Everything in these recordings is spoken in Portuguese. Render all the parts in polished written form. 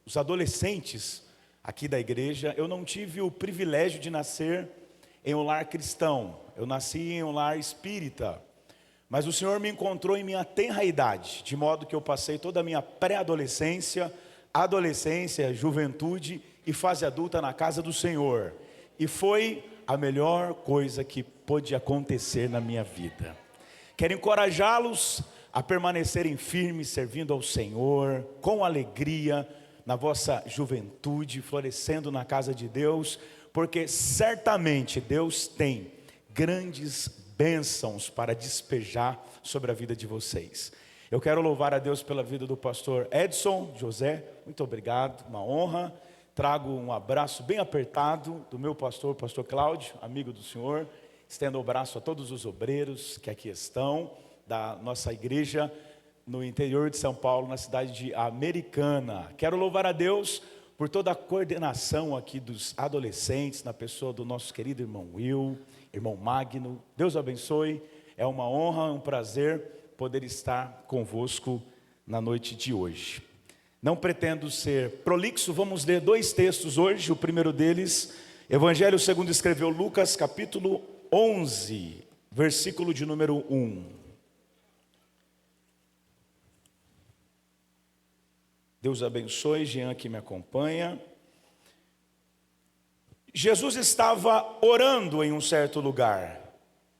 os adolescentes aqui da igreja, eu não tive o privilégio de nascer em um lar cristão. Eu nasci em um lar espírita. Mas o Senhor me encontrou em minha tenra idade, de modo que eu passei toda a minha pré-adolescência, adolescência, juventude e fase adulta na casa do Senhor. E foi a melhor coisa que pôde acontecer na minha vida. Quero encorajá-los a permanecerem firmes, servindo ao Senhor, com alegria, na vossa juventude, florescendo na casa de Deus, porque certamente Deus tem grandes bênçãos para despejar sobre a vida de vocês. Eu quero louvar a Deus pela vida do pastor Edson José, muito obrigado, uma honra. Trago um abraço bem apertado do meu pastor Cláudio, amigo do Senhor. Estendo o braço a todos os obreiros que aqui estão, da nossa igreja no interior de São Paulo, na cidade de Americana. Quero louvar a Deus por toda a coordenação aqui dos adolescentes, na pessoa do nosso querido irmão Will, irmão Magno. Deus abençoe, é uma honra, um prazer poder estar convosco na noite de hoje. Não pretendo ser prolixo, vamos ler 2 textos hoje. O primeiro deles, Evangelho segundo escreveu Lucas, capítulo 11, versículo de número 1. Deus abençoe, Jean que me acompanha. Jesus estava orando em um certo lugar,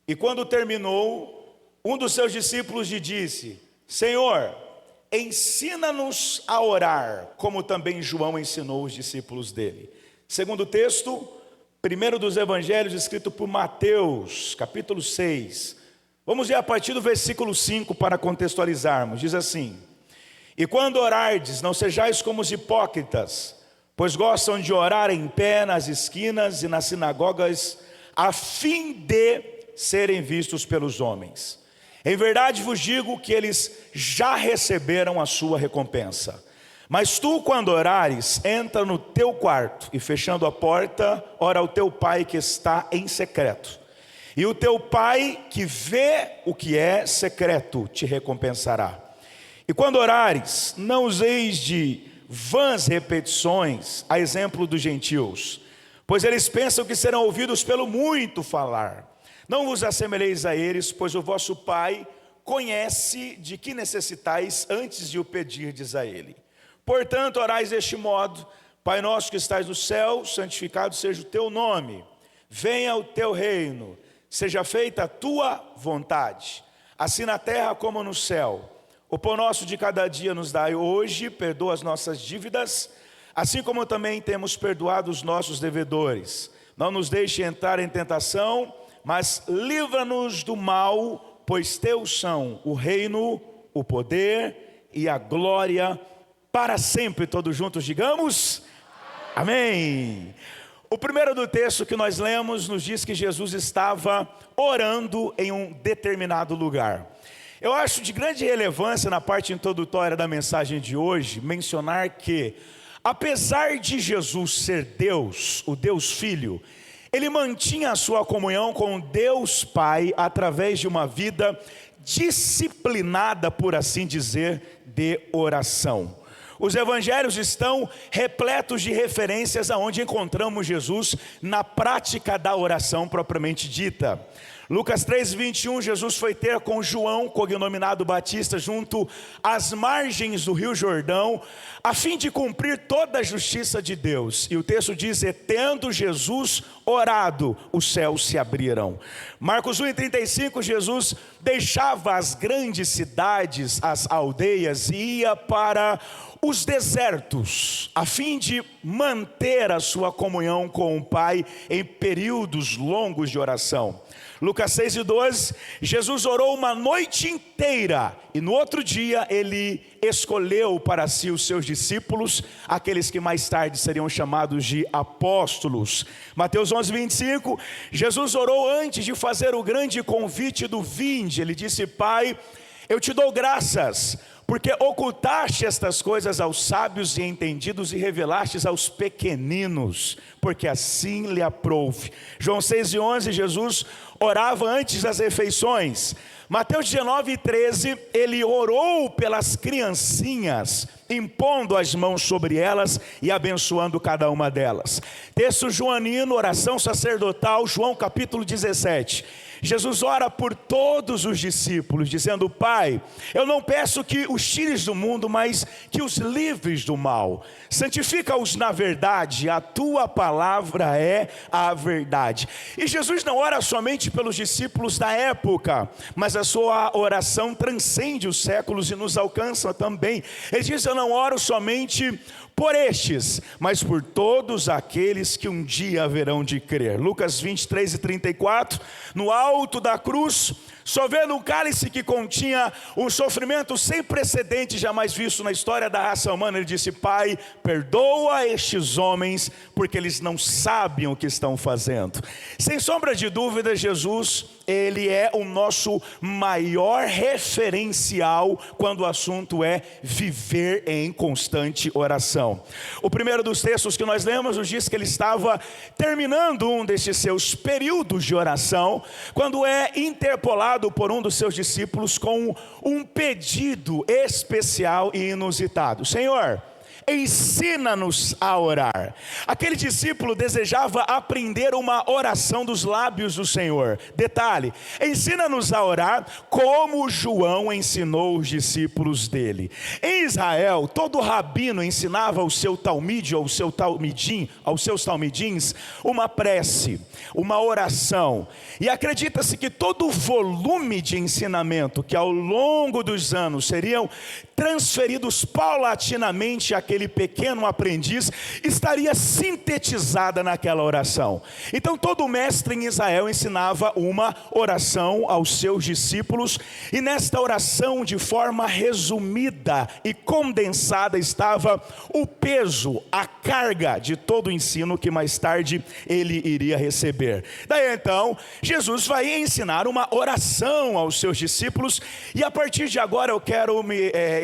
e quando terminou, um dos seus discípulos lhe disse: Senhor, ensina-nos a orar, como também João ensinou os discípulos dele. Segundo texto, primeiro dos evangelhos, escrito por Mateus, capítulo 6. Vamos ler a partir do versículo 5 para contextualizarmos. Diz assim: E quando orardes, não sejais como os hipócritas, pois gostam de orar em pé nas esquinas e nas sinagogas, a fim de serem vistos pelos homens. Em verdade vos digo que eles já receberam a sua recompensa. Mas tu, quando orares, entra no teu quarto e, fechando a porta, ora ao teu pai que está em secreto. E o teu pai que vê o que é secreto te recompensará. E quando orares, não useis de vãs repetições, a exemplo dos gentios, pois eles pensam que serão ouvidos pelo muito falar. Não vos assemelheis a eles, pois o vosso Pai conhece de que necessitais antes de o pedirdes a Ele. Portanto, orais deste modo: Pai nosso que estais no céu, santificado seja o teu nome. Venha o teu reino, seja feita a tua vontade, assim na terra como no céu. O pão nosso de cada dia nos dai hoje, perdoa as nossas dívidas, assim como também temos perdoado os nossos devedores. Não nos deixe entrar em tentação, mas livra-nos do mal, pois teus são o reino, o poder e a glória para sempre. Todos juntos digamos amém. O primeiro do texto que nós lemos nos diz que Jesus estava orando em um determinado lugar. Eu acho de grande relevância na parte introdutória da mensagem de hoje mencionar que, apesar de Jesus ser Deus, o Deus Filho, ele mantinha a sua comunhão com Deus Pai através de uma vida disciplinada, por assim dizer, de oração. Os evangelhos estão repletos de referências aonde encontramos Jesus na prática da oração propriamente dita. Lucas 3:21, Jesus foi ter com João, cognominado Batista, junto às margens do rio Jordão, a fim de cumprir toda a justiça de Deus. E o texto diz: e tendo Jesus orado, os céus se abriram. Marcos 1:35, Jesus deixava as grandes cidades, as aldeias, e ia para os desertos, a fim de manter a sua comunhão com o Pai em períodos longos de oração. Lucas 6:12, Jesus orou uma noite inteira, e no outro dia ele escolheu para si os seus discípulos, aqueles que mais tarde seriam chamados de apóstolos. Mateus 11:25, Jesus orou antes de fazer o grande convite do vinde. Ele disse: Pai, eu te dou graças, porque ocultaste estas coisas aos sábios e entendidos e revelastes aos pequeninos, porque assim lhe aprouve. João 6:11, Jesus orava antes das refeições. Mateus 19:13, ele orou pelas criancinhas, impondo as mãos sobre elas e abençoando cada uma delas. Texto joanino, oração sacerdotal, João capítulo 17. Jesus ora por todos os discípulos, dizendo: Pai, eu não peço que os tires do mundo, mas que os livres do mal. Santifica-os na verdade, a tua palavra é a verdade. E Jesus não ora somente pelos discípulos da época, mas a sua oração transcende os séculos e nos alcança também. Ele diz: eu não oro somente por estes, mas por todos aqueles que um dia haverão de crer. Lucas 23:34, no alto da cruz, sorvendo um cálice que continha um sofrimento sem precedentes, jamais visto na história da raça humana, ele disse: Pai, perdoa estes homens, porque eles não sabem o que estão fazendo. Sem sombra de dúvida, Jesus, ele é o nosso maior referencial quando o assunto é viver em constante oração. O primeiro dos textos que nós lemos nos diz que ele estava terminando um desses seus períodos de oração, quando é interpolado por um dos seus discípulos com um pedido especial e inusitado: Senhor, ensina-nos a orar. Aquele discípulo desejava aprender uma oração dos lábios do Senhor. Detalhe: ensina-nos a orar como João ensinou os discípulos dele. Em Israel, todo rabino ensinava ao seu talmide, ou aos seus talmidins, uma prece, uma oração. E acredita-se que todo o volume de ensinamento que ao longo dos anos seriam transferidos paulatinamente àquele pequeno aprendiz, estaria sintetizada naquela oração. Então todo mestre em Israel ensinava uma oração aos seus discípulos, e nesta oração, de forma resumida e condensada, estava o peso, a carga de todo o ensino que mais tarde ele iria receber. Daí então, Jesus vai ensinar uma oração aos seus discípulos, e a partir de agora eu quero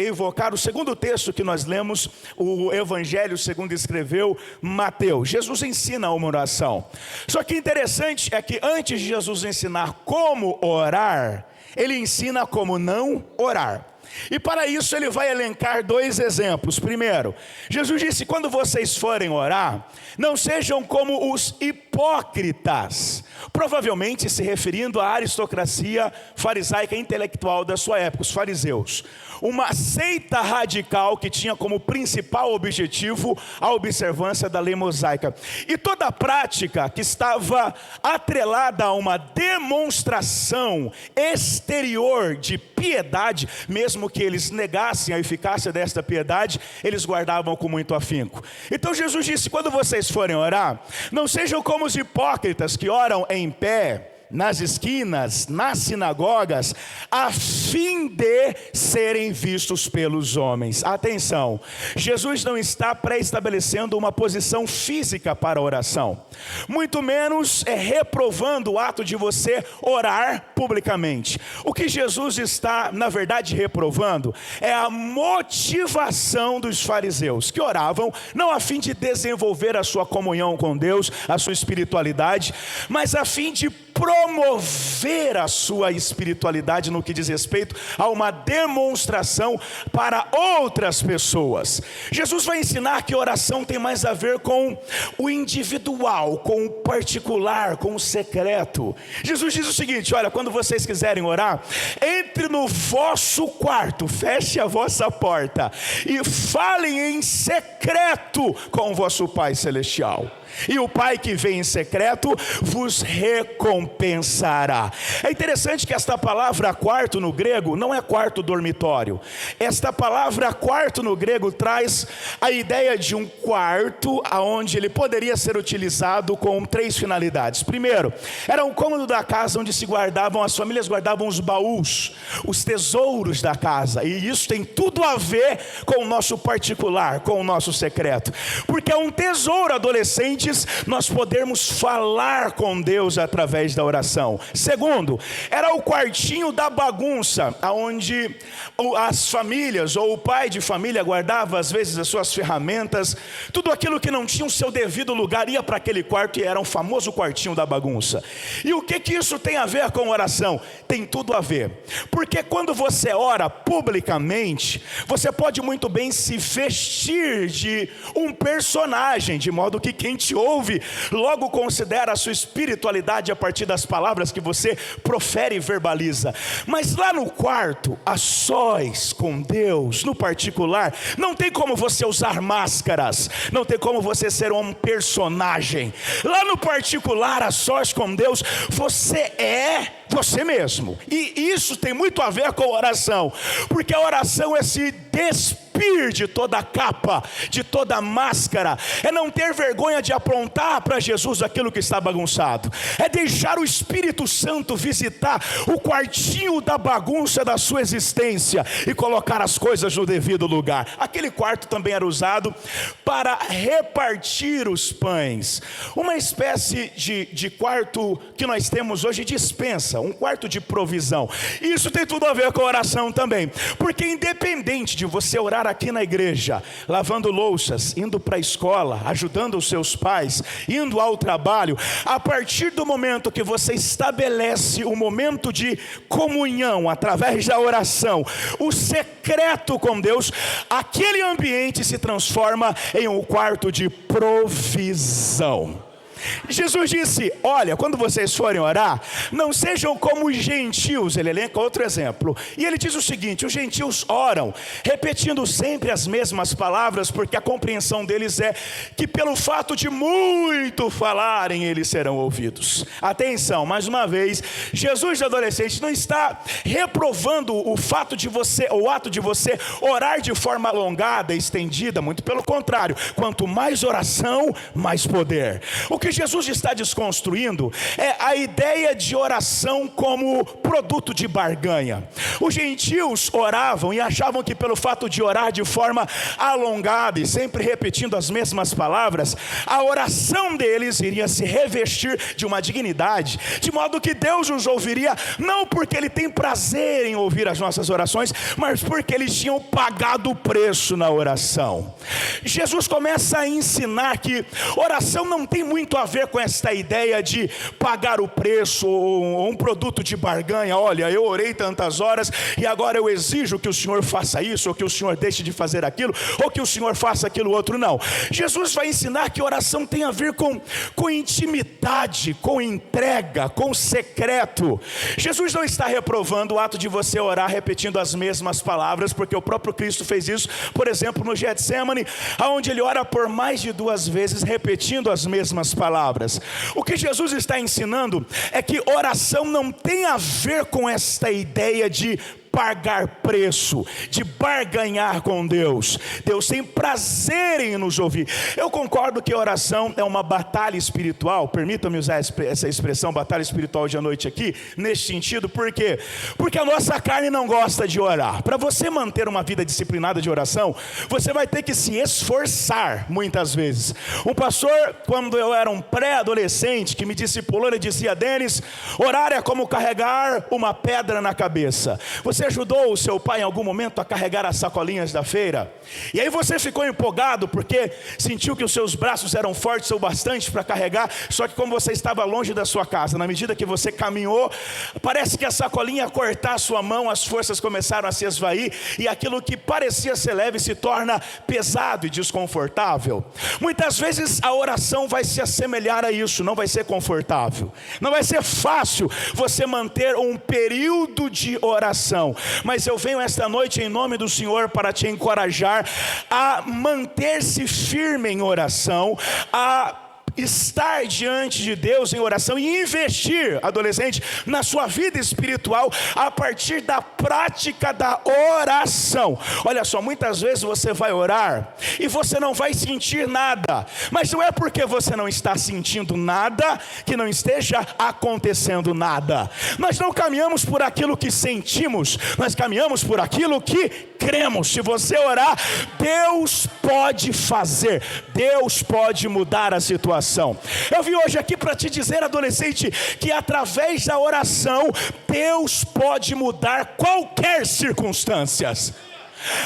evocar o segundo texto que nós lemos, o Evangelho segundo escreveu Mateus. Jesus ensina uma oração. Só que interessante é que antes de Jesus ensinar como orar, ele ensina como não orar. E para isso ele vai elencar dois exemplos. Primeiro, Jesus disse: quando vocês forem orar, não sejam como os hipócritas, provavelmente se referindo à aristocracia farisaica intelectual da sua época, os fariseus. Uma seita radical que tinha como principal objetivo a observância da lei mosaica. E toda a prática que estava atrelada a uma demonstração exterior de piedade, mesmo que eles negassem a eficácia desta piedade, eles guardavam com muito afinco. Então Jesus disse: quando vocês forem orar, não sejam como os hipócritas que oram em pé, nas esquinas, nas sinagogas, a fim de serem vistos pelos homens. Atenção, Jesus não está pré-estabelecendo uma posição física para a oração, muito menos reprovando o ato de você orar publicamente. O que Jesus está, na verdade, reprovando é a motivação dos fariseus, que oravam não a fim de desenvolver a sua comunhão com Deus, a sua espiritualidade, mas a fim de promover a sua espiritualidade no que diz respeito a uma demonstração para outras pessoas. Jesus vai ensinar que oração tem mais a ver com o individual, com o particular, com o secreto. Jesus diz o seguinte: olha, quando vocês quiserem orar, entre no vosso quarto, feche a vossa porta e falem em secreto com o vosso Pai Celestial. E o Pai que vem em secreto vos recompensará. É interessante que esta palavra quarto no grego não é quarto dormitório. Esta palavra quarto no grego traz a ideia de um quarto onde ele poderia ser utilizado com três finalidades. Primeiro, era um cômodo da casa onde se guardavam, as famílias guardavam os baús, os tesouros da casa. E isso tem tudo a ver com o nosso particular, com o nosso secreto. Porque é um tesouro, adolescente, nós podemos falar com Deus através da oração. oração. Segundo, era o quartinho da bagunça, onde as famílias ou o pai de família guardava às vezes as suas ferramentas, tudo aquilo que não tinha o seu devido lugar ia para aquele quarto e era o famoso quartinho da bagunça. E o que isso tem a ver com oração? Tem tudo a ver, porque quando você ora publicamente, você pode muito bem se vestir de um personagem, de modo que quem te ouve logo considera a sua espiritualidade a partir das palavras que você profere e verbaliza. Mas lá no quarto, a sós com Deus, no particular, não tem como você usar máscaras, não tem como você ser um personagem. Lá no particular, a sós com Deus, você é você mesmo. E isso tem muito a ver com a oração, porque a oração é se despir de toda a capa, de toda a máscara, é não ter vergonha de apontar para Jesus aquilo que está bagunçado, é deixar o Espírito Santo visitar o quartinho da bagunça da sua existência e colocar as coisas no devido lugar. Aquele quarto também era usado para repartir os pães, uma espécie de quarto que nós temos hoje, dispensa, um quarto de provisão. Isso tem tudo a ver com a oração também, porque independente de você orar aqui na igreja, lavando louças, indo para a escola, ajudando os seus pais, indo ao trabalho, a partir do momento que você estabelece o momento de comunhão através da oração, o secreto com Deus, aquele ambiente se transforma em um quarto de provisão. Jesus disse: olha, quando vocês forem orar, não sejam como os gentios. Ele elenca outro exemplo, e ele diz o seguinte: os gentios oram repetindo sempre as mesmas palavras, porque a compreensão deles é que pelo fato de muito falarem, eles serão ouvidos. Atenção, mais uma vez, Jesus adolescente não está reprovando o fato de você, o ato de você orar de forma alongada, estendida, muito pelo contrário, quanto mais oração, mais poder. O que Jesus está desconstruindo é a ideia de oração como produto de barganha. Os gentios oravam e achavam que pelo fato de orar de forma alongada e sempre repetindo as mesmas palavras, a oração deles iria se revestir de uma dignidade, de modo que Deus os ouviria, não porque Ele tem prazer em ouvir as nossas orações, mas porque eles tinham pagado o preço na oração. Jesus começa a ensinar que oração não tem muito a ver com esta ideia de pagar o preço ou um produto de barganha. Olha, eu orei tantas horas e agora eu exijo que o Senhor faça isso, ou que o Senhor deixe de fazer aquilo, ou que o Senhor faça aquilo outro. Não, Jesus vai ensinar que oração tem a ver com intimidade, com entrega, com secreto. Jesus não está reprovando o ato de você orar repetindo as mesmas palavras, porque o próprio Cristo fez isso, por exemplo, no Getsemane, onde Ele ora por mais de 2 vezes repetindo as mesmas palavras. O que Jesus está ensinando é que oração não tem a ver com esta ideia de pagar preço, de barganhar com Deus. Deus tem prazer em nos ouvir. Eu concordo que a oração é uma batalha espiritual. Permita-me usar essa expressão, batalha espiritual, de à noite aqui, nesse sentido. Por quê? Porque a nossa carne não gosta de orar. Para você manter uma vida disciplinada de oração, você vai ter que se esforçar muitas vezes. Um pastor, quando eu era um pré-adolescente, que me discipulou, ele dizia: Denis, orar é como carregar uma pedra na cabeça. Você ajudou o seu pai em algum momento a carregar as sacolinhas da feira? E aí você ficou empolgado porque sentiu que os seus braços eram fortes o bastante para carregar, só que como você estava longe da sua casa, na medida que você caminhou, parece que a sacolinha ia cortar a sua mão, as forças começaram a se esvair, e aquilo que parecia ser leve se torna pesado e desconfortável. Muitas vezes a oração vai se assemelhar a isso, não vai ser confortável, não vai ser fácil você manter um período de oração. Mas eu venho esta noite em nome do Senhor para te encorajar a manter-se firme em oração, a estar diante de Deus em oração e investir, adolescente, na sua vida espiritual a partir da prática da oração. Olha só, muitas vezes você vai orar e você não vai sentir nada, mas não é porque você não está sentindo nada que não esteja acontecendo nada. Nós não caminhamos por aquilo que sentimos, nós caminhamos por aquilo que cremos. Se você orar, Deus pode fazer, Deus pode mudar a situação. situação. Eu vim hoje aqui para te dizer, adolescente, que através da oração, Deus pode mudar qualquer circunstância.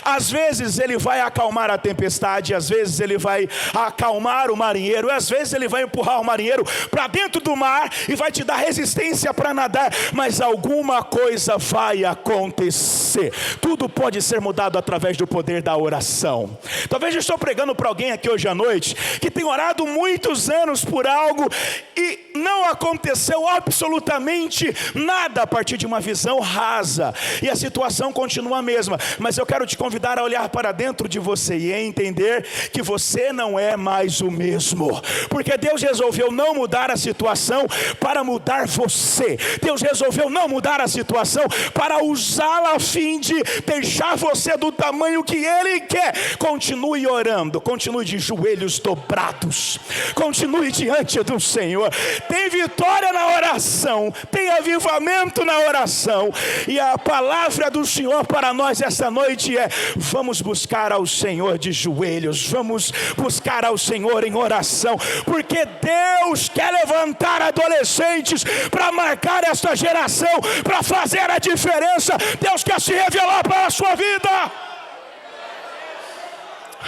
Às vezes Ele vai acalmar a tempestade, às vezes Ele vai acalmar o marinheiro, às vezes Ele vai empurrar o marinheiro para dentro do mar e vai te dar resistência para nadar, mas alguma coisa vai acontecer. Tudo pode ser mudado através do poder da oração. Talvez eu estou pregando para alguém aqui hoje à noite que tem orado muitos anos por algo e não aconteceu absolutamente nada a partir de uma visão rasa, e a situação continua a mesma, mas eu quero te convidar a olhar para dentro de você e entender que você não é mais o mesmo, porque Deus resolveu não mudar a situação para mudar você. Deus resolveu não mudar a situação para usá-la a fim de deixar você do tamanho que Ele quer. Continue orando, continue de joelhos dobrados, continue diante do Senhor. Tem vitória na oração, tem avivamento na oração, e a palavra do Senhor para nós esta noite é: vamos buscar ao Senhor de joelhos, vamos buscar ao Senhor em oração, porque Deus quer levantar adolescentes para marcar esta geração, para fazer a diferença. Deus quer se revelar para a sua vida.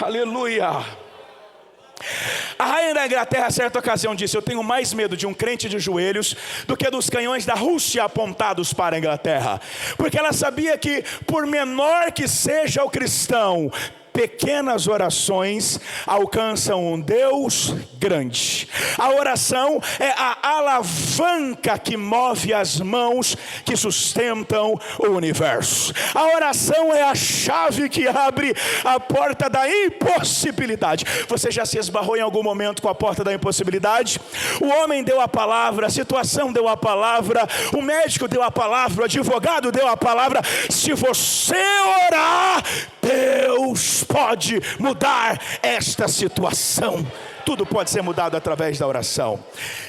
Aleluia. A rainha da Inglaterra, a certa ocasião, disse: eu tenho mais medo de um crente de joelhos do que dos canhões da Rússia apontados para a Inglaterra, porque ela sabia que, por menor que seja o cristão, pequenas orações alcançam um Deus grande. A oração é a alavanca que move as mãos que sustentam o universo. A oração é a chave que abre a porta da impossibilidade. Você já se esbarrou em algum momento com a porta da impossibilidade? O homem deu a palavra, a situação deu a palavra, o médico deu a palavra, o advogado deu a palavra. Se você orar, Deus pode mudar esta situação. Tudo pode ser mudado através da oração.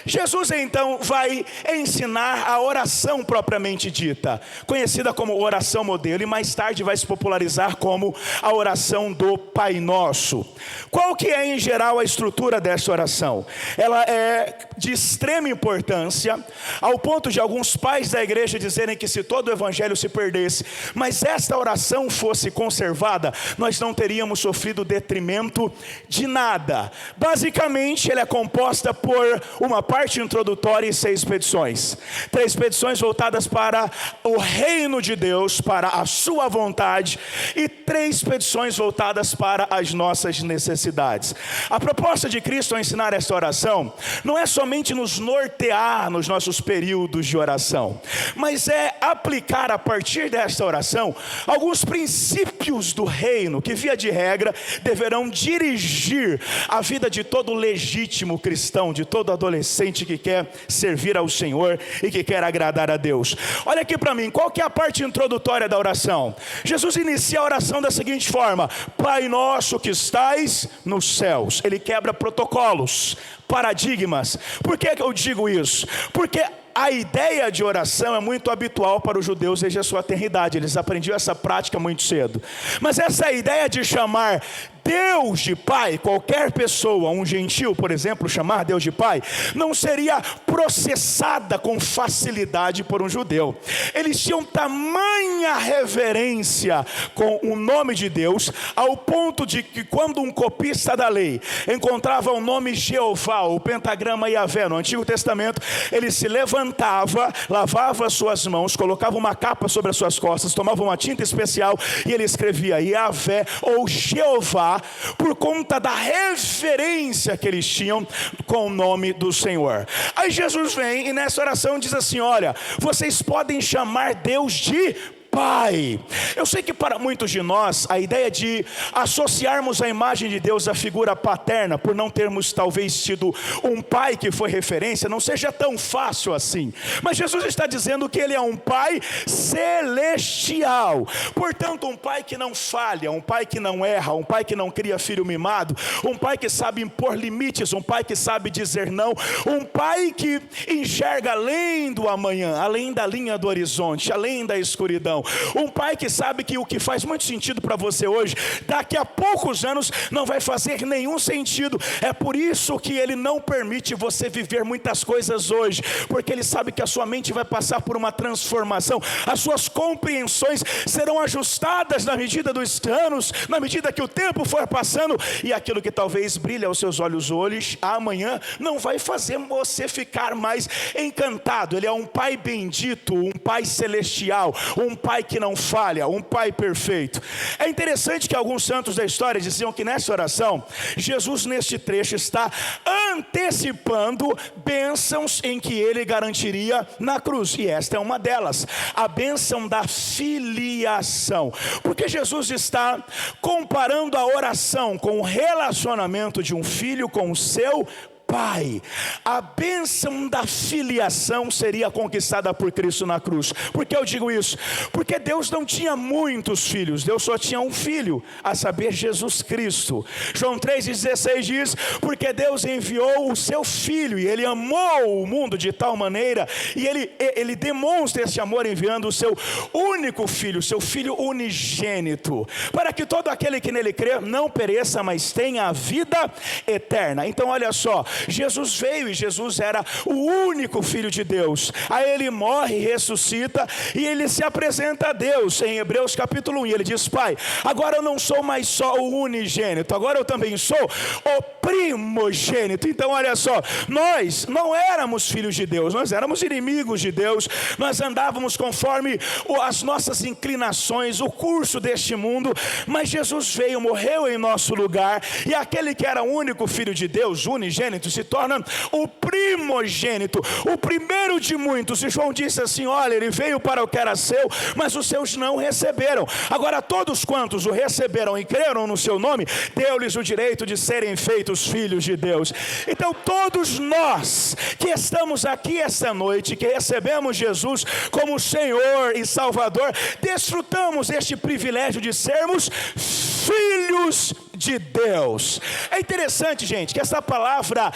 Jesus então vai ensinar a oração propriamente dita, conhecida como oração modelo, e mais tarde vai se popularizar como a oração do Pai Nosso. Qual que é em geral a estrutura dessa oração? Ela é de extrema importância, ao ponto de alguns pais da igreja dizerem que se todo o evangelho se perdesse, mas esta oração fosse conservada, nós não teríamos sofrido detrimento de nada. Basicamente, ela é composta por uma parte introdutória e 6 petições. 3 petições voltadas para o reino de Deus, para a sua vontade, e 3 petições voltadas para as nossas necessidades. A proposta de Cristo ao ensinar esta oração não é somente nos nortear nos nossos períodos de oração, mas é aplicar a partir desta oração alguns princípios do reino que, via de regra, deverão dirigir a vida de todo legítimo cristão, de todo adolescente que quer servir ao Senhor e que quer agradar a Deus. Olha aqui para mim, qual que é a parte introdutória da oração? Jesus inicia a oração da seguinte forma: Pai nosso que estais nos céus. Ele quebra protocolos, paradigmas. Por que eu digo isso? Porque a ideia de oração é muito habitual para os judeus desde a sua tenridade. Eles aprendiam essa prática muito cedo. Mas essa ideia de chamar Deus de Pai, qualquer pessoa, um gentil, por exemplo, chamar Deus de Pai, não seria processada com facilidade por um judeu. Eles tinham tamanha reverência com o nome de Deus, ao ponto de que quando um copista da lei encontrava o nome Jeová, o pentagrama Yahvé no Antigo Testamento, ele se levantava, lavava as suas mãos, colocava uma capa sobre as suas costas, tomava uma tinta especial e ele escrevia Yahvé ou Jeová, por conta da referência que eles tinham com o nome do Senhor. Aí Jesus vem e nessa oração diz assim: olha, vocês podem chamar Deus de Pai. Eu sei que para muitos de nós a ideia de associarmos a imagem de Deus à figura paterna, por não termos talvez tido um pai que foi referência, não seja tão fácil assim. Mas Jesus está dizendo que Ele é um Pai celestial, portanto um Pai que não falha, um Pai que não erra, um Pai que não cria filho mimado, um Pai que sabe impor limites, um Pai que sabe dizer não, um Pai que enxerga além do amanhã, além da linha do horizonte, além da escuridão. não. Um pai que sabe que o que faz muito sentido para você hoje, daqui a poucos anos não vai fazer nenhum sentido. É por isso que ele não permite você viver muitas coisas hoje, porque ele sabe que a sua mente vai passar por uma transformação, as suas compreensões serão ajustadas na medida dos anos, na medida que o tempo for passando, e aquilo que talvez brilhe aos seus olhos hoje, amanhã não vai fazer você ficar mais encantado. Ele é um pai bendito, um pai celestial, um pai que não falha, um pai perfeito. É interessante que alguns santos da história diziam que nessa oração, Jesus neste trecho está antecipando bênçãos em que ele garantiria na cruz, e esta é uma delas, a bênção da filiação, porque Jesus está comparando a oração com o relacionamento de um filho com o seu pai. A bênção da filiação seria conquistada por Cristo na cruz. Por que eu digo isso? Porque Deus não tinha muitos filhos, Deus só tinha um filho, a saber, Jesus Cristo. João 3,16 diz, porque Deus enviou o seu filho, e ele amou o mundo de tal maneira, e ele demonstra esse amor enviando o seu único filho, seu filho unigênito, para que todo aquele que nele crê não pereça, mas tenha a vida eterna. Então olha só, Jesus veio e Jesus era o único Filho de Deus. Aí ele morre, ressuscita e ele se apresenta a Deus em Hebreus capítulo 1. E ele diz, Pai, agora eu não sou mais só o unigênito, agora eu também sou o primogênito. Então olha só, nós não éramos filhos de Deus, nós éramos inimigos de Deus, nós andávamos conforme as nossas inclinações, o curso deste mundo, mas Jesus veio, morreu em nosso lugar, e aquele que era o único Filho de Deus, unigênito, se torna o primogênito, o primeiro de muitos. E João disse assim, olha, ele veio para o que era seu, mas os seus não receberam. Agora todos quantos o receberam e creram no seu nome, deu-lhes o direito de serem feitos filhos de Deus. Então todos nós que estamos aqui esta noite, que recebemos Jesus como Senhor e Salvador, desfrutamos este privilégio de sermos filhos de Deus. É interessante, gente, que essa palavra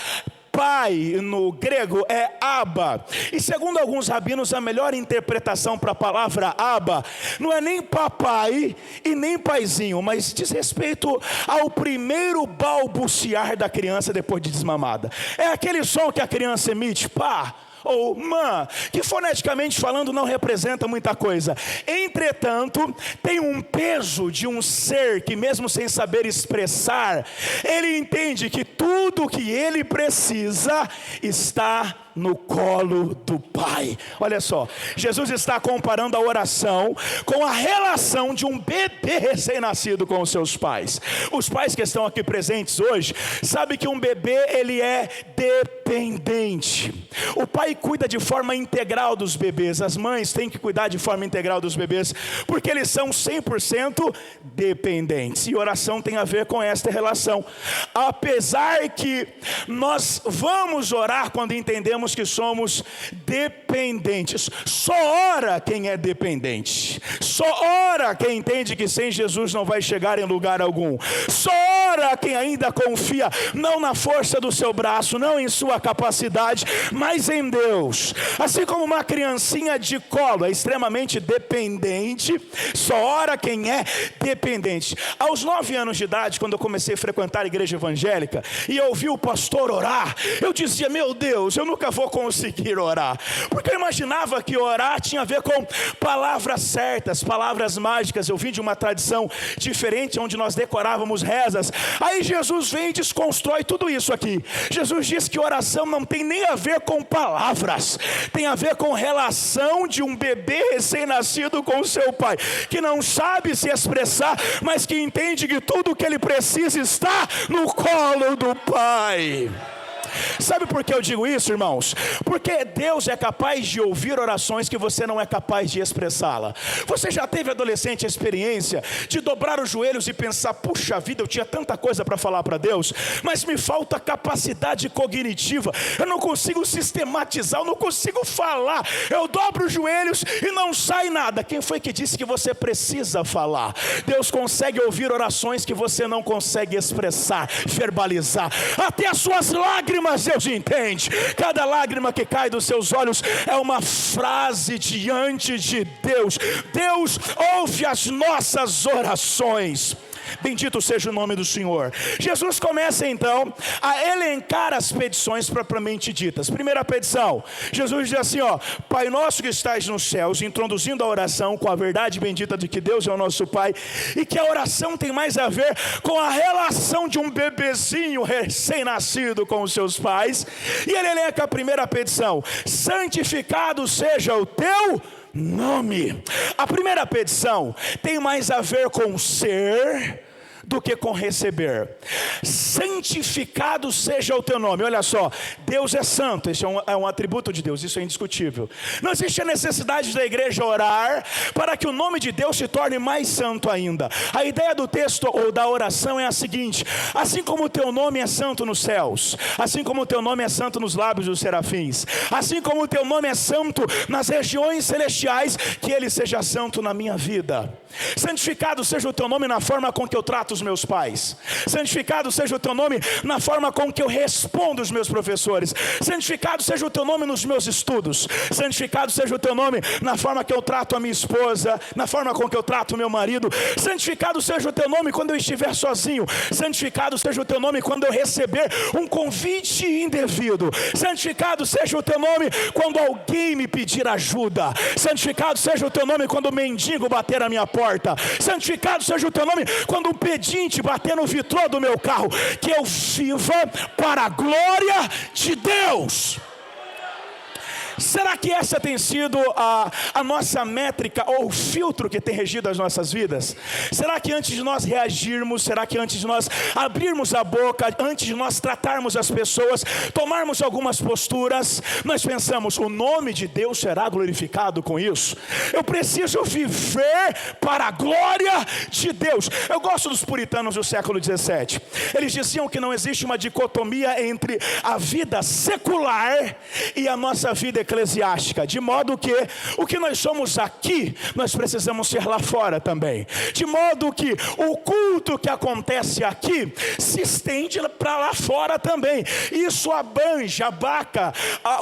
pai no grego é Abba, e segundo alguns rabinos a melhor interpretação para a palavra Abba não é nem papai e nem paizinho, mas diz respeito ao primeiro balbuciar da criança depois de desmamada. É aquele som que a criança emite, pá ou mã, que foneticamente falando não representa muita coisa. Entretanto, tem um peso de um ser que mesmo sem saber expressar, ele entende que tudo que ele precisa está no colo do Pai. Olha só, Jesus está comparando a oração com a relação de um bebê recém-nascido com os seus pais. Os pais que estão aqui presentes hoje sabem que um bebê, ele é dependente. O pai cuida de forma integral dos bebês, as mães têm que cuidar de forma integral dos bebês, porque eles são 100% dependentes, e oração tem a ver com esta relação. Apesar que nós vamos orar quando entendemos que somos dependentes, só ora quem é dependente, só ora quem entende que sem Jesus não vai chegar em lugar algum, só ora quem ainda confia não na força do seu braço, não em sua capacidade, mas em Deus. Assim como uma criancinha de colo é extremamente dependente, só ora quem é dependente. Aos 9 anos de idade, quando eu comecei a frequentar a igreja evangélica e eu ouvi o pastor orar, eu dizia, meu Deus, eu nunca vou conseguir orar, porque eu imaginava que orar tinha a ver com palavras certas, palavras mágicas. Eu vim de uma tradição diferente, onde nós decorávamos rezas. Aí Jesus vem e desconstrói tudo isso aqui. Jesus diz que oração não tem nem a ver com palavras, tem a ver com relação de um bebê recém-nascido com o seu pai, que não sabe se expressar, mas que entende que tudo o que ele precisa está no colo do Pai. Sabe por que eu digo isso, irmãos? Porque Deus é capaz de ouvir orações que você não é capaz de expressá-la. Você já teve, adolescente, a experiência de dobrar os joelhos e pensar, puxa vida, eu tinha tanta coisa para falar para Deus, mas me falta capacidade cognitiva, eu não consigo sistematizar, eu não consigo falar, eu dobro os joelhos e não sai nada. Quem foi que disse que você precisa falar? Deus consegue ouvir orações que você não consegue expressar, verbalizar. Até as suas lágrimas lágrimas Deus entende. Cada lágrima que cai dos seus olhos é uma frase diante de Deus. Deus ouve as nossas orações. Bendito seja o nome do Senhor. Jesus começa então a elencar as petições propriamente ditas. Primeira petição, Jesus diz assim, Pai nosso que estais nos céus, introduzindo a oração com a verdade bendita de que Deus é o nosso Pai, e que a oração tem mais a ver com a relação de um bebezinho recém-nascido com os seus pais. E ele elenca a primeira petição: santificado seja o teu nome. A primeira petição tem mais a ver com ser do que com receber. Santificado seja o teu nome. Olha só, Deus é santo, esse é um atributo de Deus, isso é indiscutível. Não existe a necessidade da igreja orar para que o nome de Deus se torne mais santo ainda. A ideia do texto ou da oração é a seguinte: assim como o teu nome é santo nos céus, assim como o teu nome é santo nos lábios dos serafins, assim como o teu nome é santo nas regiões celestiais, que ele seja santo na minha vida. Santificado seja o teu nome na forma com que eu trato os meus pais. Santificado seja o teu nome na forma com que eu respondo os meus professores. Santificado seja o teu nome nos meus estudos. Santificado seja o teu nome na forma que eu trato a minha esposa, na forma com que eu trato o meu marido. Santificado seja o teu nome quando eu estiver sozinho. Santificado seja o teu nome quando eu receber um convite indevido. Santificado seja o teu nome quando alguém me pedir ajuda. Santificado seja o teu nome quando o mendigo bater a minha porta. Santificado seja o teu nome quando um pedinte bater no vitrô do meu carro. Que eu viva para a glória de Deus. Será que essa tem sido a nossa métrica ou o filtro que tem regido as nossas vidas? Será que antes de nós reagirmos, será que antes de nós abrirmos a boca, antes de nós tratarmos as pessoas, tomarmos algumas posturas, nós pensamos, o nome de Deus será glorificado com isso? Eu preciso viver para a glória de Deus. Eu gosto dos puritanos do século 17. Eles diziam que não existe uma dicotomia entre a vida secular e a nossa vida eclesiástica, de modo que o que nós somos aqui, nós precisamos ser lá fora também, de modo que o culto que acontece aqui se estende para lá fora também. Isso abarca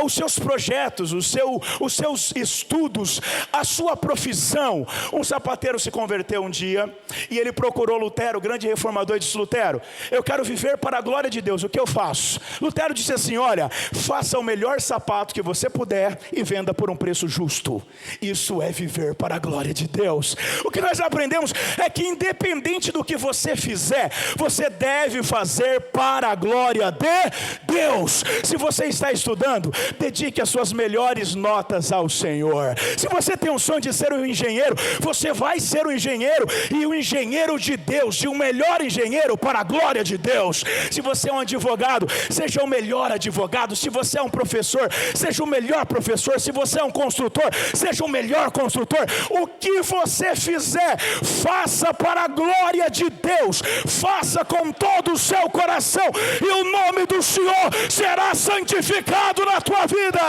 os seus projetos, os seus estudos, a sua profissão. Um sapateiro se converteu um dia e ele procurou Lutero, o grande reformador, e disse: Lutero, eu quero viver para a glória de Deus, o que eu faço? Lutero disse assim: olha, faça o melhor sapato que você puder e venda por um preço justo. Isso é viver para a glória de Deus. O que nós aprendemos é que independente do que você fizer, você deve fazer para a glória de Deus. Se você está estudando, dedique as suas melhores notas ao Senhor. Se você tem um sonho de ser um engenheiro, você vai ser um engenheiro, e um engenheiro de Deus, e o melhor engenheiro para a glória de Deus. Se você é um advogado, seja o melhor advogado. Se você é um professor, seja o melhor professor. Se você é um construtor, seja o melhor construtor. O que você fizer, faça para a glória de Deus, faça com todo o seu coração, e o nome do Senhor será santificado na tua vida.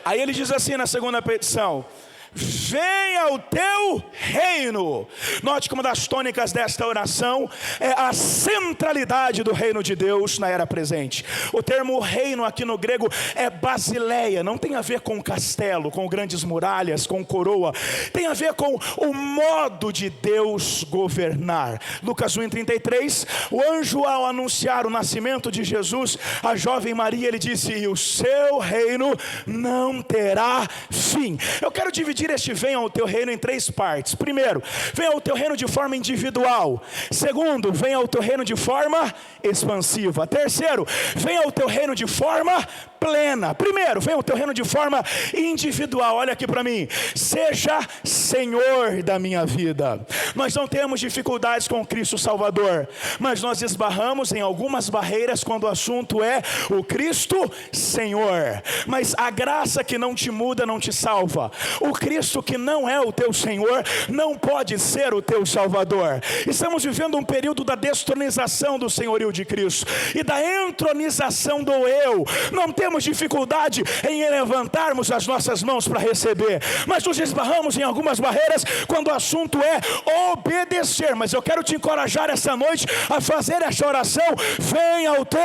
Aí ele diz assim na segunda petição: venha o teu reino. Note como uma das tônicas desta oração é a centralidade do reino de Deus na era presente. O termo reino aqui no grego é basileia, não tem a ver com castelo, com grandes muralhas, com coroa, tem a ver com o modo de Deus governar. Lucas 1:33, o anjo, ao anunciar o nascimento de Jesus, a jovem Maria, ele disse: e o seu reino não terá fim. Eu quero dividir este venha ao teu reino em três partes. Primeiro, venha ao teu reino de forma individual. Segundo, venha ao teu reino de forma expansiva. Terceiro, venha ao teu reino de forma plena. Primeiro, venha ao teu reino de forma individual. Olha aqui para mim: seja Senhor da minha vida. Nós não temos dificuldades com Cristo Salvador, mas nós esbarramos em algumas barreiras quando o assunto é o Cristo Senhor. Mas a graça que não te muda não te salva. O Cristo que não é o teu Senhor, não pode ser o teu Salvador. Estamos vivendo um período da destronização do senhorio de Cristo e da entronização do eu. Não temos dificuldade em levantarmos as nossas mãos para receber, mas nos esbarramos em algumas barreiras quando o assunto é obedecer. Mas eu quero te encorajar essa noite a fazer essa oração: venha o teu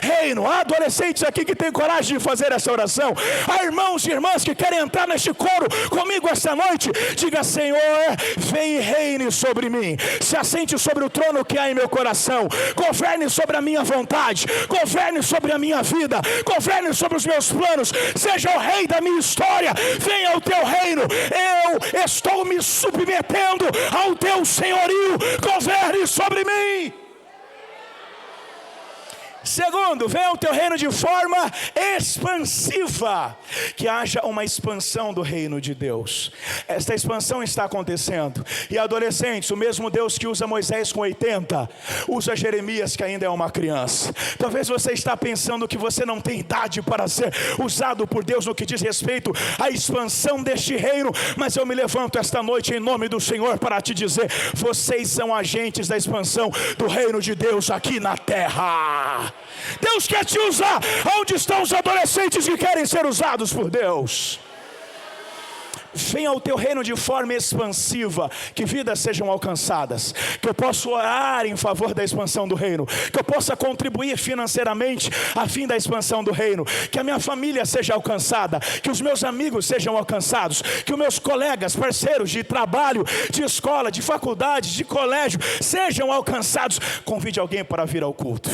reino. Há adolescentes aqui que têm coragem de fazer essa oração. Há irmãos e irmãs que querem entrar neste coro comigo essa noite. Diga: Senhor, vem e reine sobre mim, se assente sobre o trono que há em meu coração, governe sobre a minha vontade, governe sobre a minha vida, governe sobre os meus planos, seja o rei da minha história. Venha o teu reino, eu estou me submetendo ao teu senhorio, governe sobre mim. Segundo, venha o teu reino de forma expansiva, que haja uma expansão do reino de Deus. Esta expansão está acontecendo. E adolescentes, o mesmo Deus que usa Moisés com 80, usa Jeremias que ainda é uma criança. Talvez você está pensando que você não tem idade para ser usado por Deus no que diz respeito à expansão deste reino, mas eu me levanto esta noite em nome do Senhor para te dizer: vocês são agentes da expansão do reino de Deus aqui na terra. Deus quer te usar. Onde estão os adolescentes que querem ser usados por Deus? Venha ao teu reino de forma expansiva, que vidas sejam alcançadas, que eu possa orar em favor da expansão do reino, que eu possa contribuir financeiramente a fim da expansão do reino, que a minha família seja alcançada, que os meus amigos sejam alcançados, que os meus colegas, parceiros de trabalho, de escola, de faculdade, de colégio sejam alcançados. Convide alguém para vir ao culto.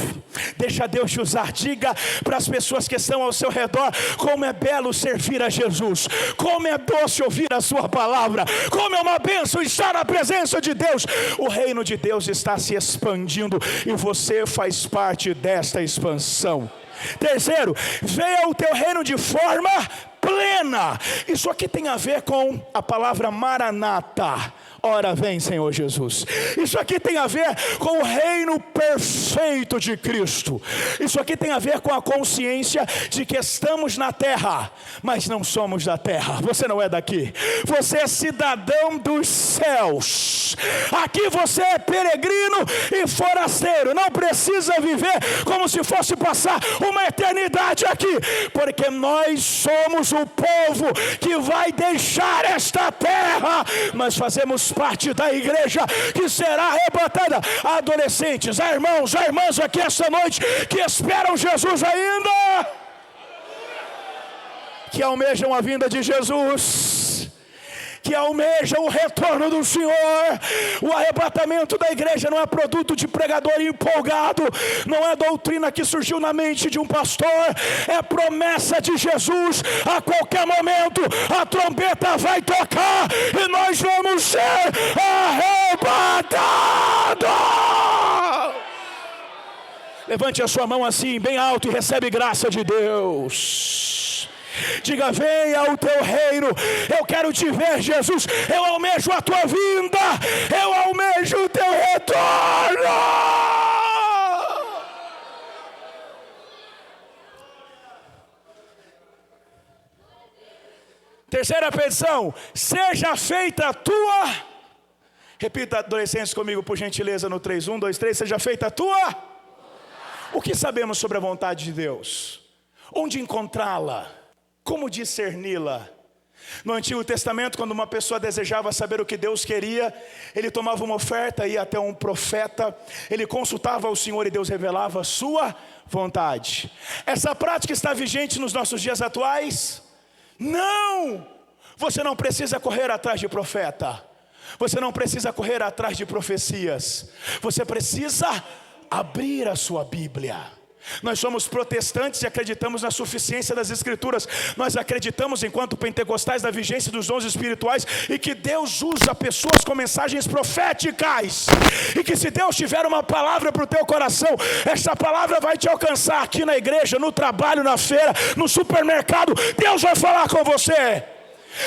Deixa Deus te usar. Diga para as pessoas que estão ao seu redor: como é belo servir a Jesus, como é doce ouvir a sua palavra, como é uma bênção estar na presença de Deus. O reino de Deus está se expandindo e você faz parte desta expansão. Terceiro, venha o teu reino de forma plena. Isso aqui tem a ver com a palavra Maranata. Ora vem, Senhor Jesus. Isso aqui tem a ver com o reino perfeito de Cristo. Isso aqui tem a ver com a consciência de que estamos na terra, mas não somos da terra. Você não é daqui. Você é cidadão dos céus. Aqui você é peregrino e forasteiro. Não precisa viver como se fosse passar uma eternidade aqui, porque nós somos o povo que vai deixar esta terra, mas fazemos parte da igreja que será arrebatada. Há adolescentes, há irmãos, há irmãs aqui essa noite que esperam Jesus ainda, que almejam a vinda de Jesus, que almejam o retorno do Senhor. O arrebatamento da igreja não é produto de pregador empolgado, não é doutrina que surgiu na mente de um pastor, é promessa de Jesus. A qualquer momento a trombeta vai tocar e nós vamos ser arrebatados. Levante a sua mão assim bem alto e recebe graça de Deus. Diga: venha o teu reino. Eu quero te ver, Jesus. Eu almejo a tua vinda. Eu almejo o teu retorno. Terceira petição: seja feita a tua. Repita, adolescentes, comigo, por gentileza, no 3, 1, 2, 3. Seja feita a tua. O que sabemos sobre a vontade de Deus? Onde encontrá-la? Como discerni-la? No Antigo Testamento, quando uma pessoa desejava saber o que Deus queria, ele tomava uma oferta, ia até um profeta, ele consultava o Senhor e Deus revelava a sua vontade. Essa prática está vigente nos nossos dias atuais? Não! Você não precisa correr atrás de profeta, você não precisa correr atrás de profecias, você precisa abrir a sua Bíblia. Nós somos protestantes e acreditamos na suficiência das Escrituras. Nós acreditamos, enquanto pentecostais, na vigência dos dons espirituais e que Deus usa pessoas com mensagens proféticas, e que se Deus tiver uma palavra para o teu coração, essa palavra vai te alcançar aqui na igreja, no trabalho, na feira, no supermercado. Deus vai falar com você.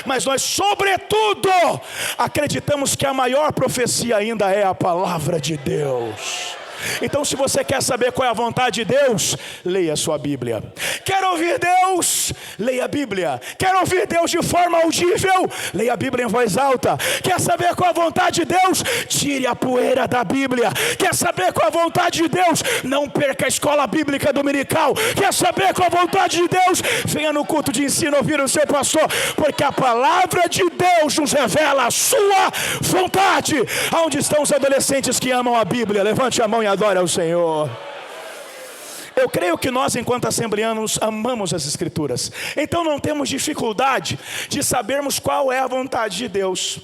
Mas nós, sobretudo, acreditamos que a maior profecia ainda é a palavra de Deus. Então, se você quer saber qual é a vontade de Deus, leia a sua Bíblia. Quer ouvir Deus? Leia a Bíblia. Quer ouvir Deus de forma audível? Leia a Bíblia em voz alta. Quer saber qual a vontade de Deus? Tire a poeira da Bíblia. Quer saber qual a vontade de Deus? Não perca a escola bíblica dominical. Quer saber qual a vontade de Deus? Venha no culto de ensino ouvir o seu pastor, porque a palavra de Deus nos revela a sua vontade. Aonde estão os adolescentes que amam a Bíblia? Levante a mão e adore ao Senhor. Eu creio que nós, enquanto assembleanos, amamos as Escrituras. Então não temos dificuldade de sabermos qual é a vontade de Deus.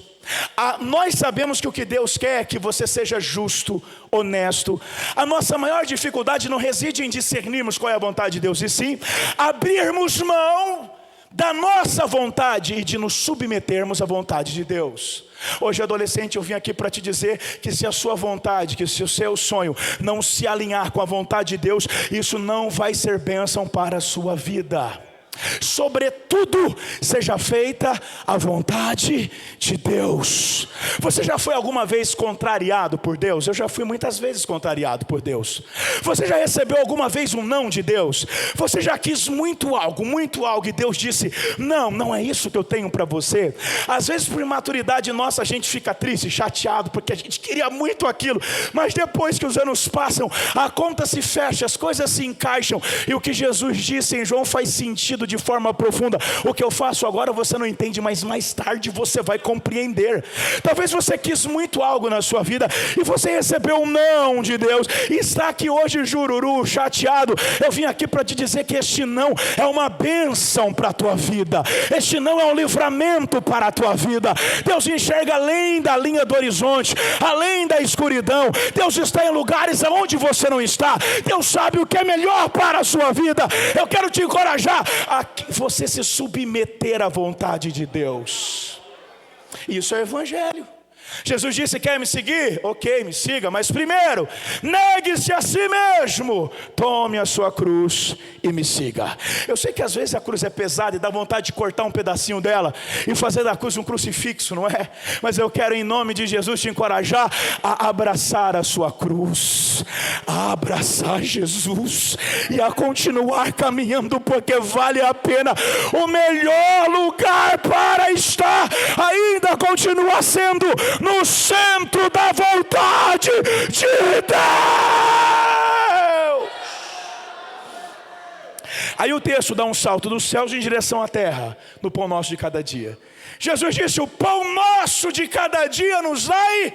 Nós sabemos que o que Deus quer é que você seja justo, honesto. A nossa maior dificuldade não reside em discernirmos qual é a vontade de Deus, e sim abrirmos mão da nossa vontade e de nos submetermos à vontade de Deus. Hoje, adolescente, eu vim aqui para te dizer que se a sua vontade, que se o seu sonho não se alinhar com a vontade de Deus, isso não vai ser bênção para a sua vida. Sobretudo, seja feita a vontade de Deus. Você já foi alguma vez contrariado por Deus? Eu já fui muitas vezes contrariado por Deus. Você já recebeu alguma vez um não de Deus? Você já quis muito algo, e Deus disse, não é isso que eu tenho para você. Às vezes por imaturidade nossa a gente fica triste, chateado, porque a gente queria muito aquilo, mas depois que os anos passam, a conta se fecha, as coisas se encaixam, e o que Jesus disse em João faz sentido de forma profunda. O que eu faço agora você não entende, mas mais tarde você vai compreender. Talvez você quis muito algo na sua vida e você recebeu um não de Deus e está aqui hoje jururu, chateado. Eu vim aqui para te dizer que este não é uma bênção para a tua vida. Este não é um livramento para a tua vida. Deus enxerga além da linha do horizonte, além da escuridão. Deus está em lugares aonde você não está. Deus sabe o que é melhor para a sua vida. Eu quero te encorajar a você se submeter à vontade de Deus. Isso é evangelho. Jesus disse, quer me seguir? Ok, me siga, mas primeiro, negue-se a si mesmo, tome a sua cruz e me siga. Eu sei que às vezes a cruz é pesada e dá vontade de cortar um pedacinho dela e fazer da cruz um crucifixo, não é? Mas eu quero em nome de Jesus te encorajar a abraçar a sua cruz, a abraçar Jesus e a continuar caminhando, porque vale a pena. O melhor lugar para estar ainda continua sendo no centro da vontade de Deus. Aí o texto dá um salto dos céus em direção à terra, no pão nosso de cada dia. Jesus disse, o pão nosso de cada dia nos dai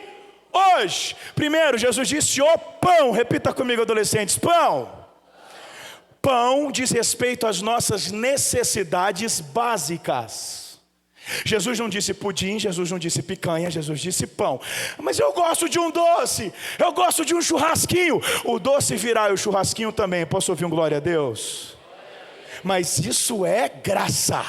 hoje. Primeiro, Jesus disse, o pão. Repita comigo, adolescentes, pão. Pão diz respeito às nossas necessidades básicas. Jesus não disse pudim, Jesus não disse picanha, Jesus disse pão. Mas eu gosto de um doce, eu gosto de um churrasquinho. O doce virá e o churrasquinho também. Posso ouvir um glória a Deus? Mas isso é graça.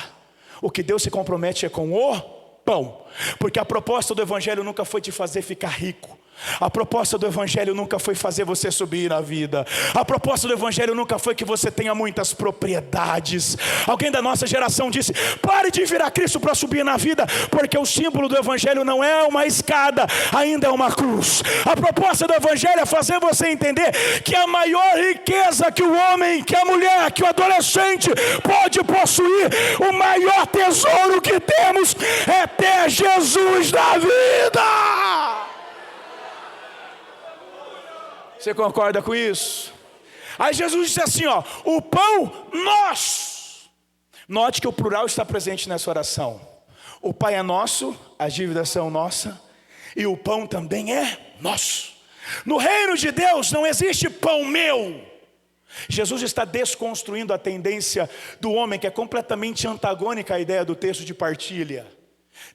O que Deus se compromete é com o pão. Porque a proposta do evangelho nunca foi te fazer ficar rico. A proposta do evangelho nunca foi fazer você subir na vida. A proposta do evangelho nunca foi que você tenha muitas propriedades. Alguém da nossa geração disse, pare de vir a Cristo para subir na vida, porque o símbolo do evangelho não é uma escada, ainda é uma cruz. A proposta do evangelho é fazer você entender que a maior riqueza que o homem, que a mulher, que o adolescente pode possuir, o maior tesouro que temos é ter Jesus na vida. Você concorda com isso? Aí Jesus disse assim, ó, o pão nosso. Note que o plural está presente nessa oração. O Pai é nosso, as dívidas são nossas, e o pão também é nosso. No reino de Deus não existe pão meu. Jesus está desconstruindo a tendência do homem, que é completamente antagônica à ideia do texto de partilha.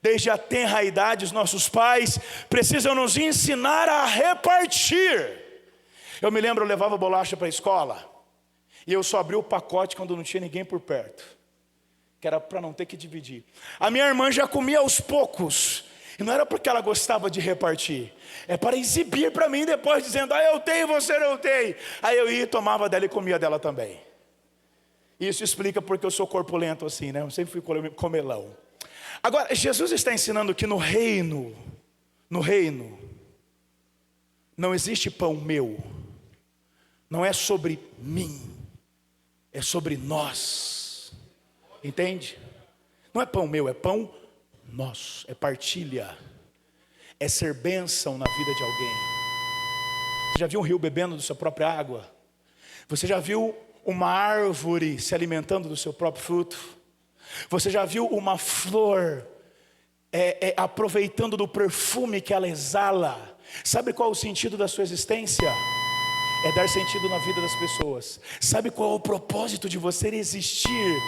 Desde a tenra idade, os nossos pais precisam nos ensinar a repartir. Eu me lembro, eu levava bolacha para a escola, e eu só abri o pacote quando não tinha ninguém por perto, que era para não ter que dividir. A minha irmã já comia aos poucos, e não era porque ela gostava de repartir, é para exibir para mim depois, dizendo, eu tenho, você não tem. Aí eu ia, tomava dela e comia dela também. Isso explica porque eu sou corpulento assim, né? Eu sempre fui comelão. Agora, Jesus está ensinando que no reino, não existe pão meu. Não é sobre mim, é sobre nós. Entende? Não é pão meu, é pão nosso, é partilha, é ser bênção na vida de alguém. Você já viu um rio bebendo da sua própria água? Você já viu uma árvore se alimentando do seu próprio fruto? Você já viu uma flor aproveitando do perfume que ela exala? Sabe qual é o sentido da sua existência? É dar sentido na vida das pessoas. Sabe qual é o propósito de você existir?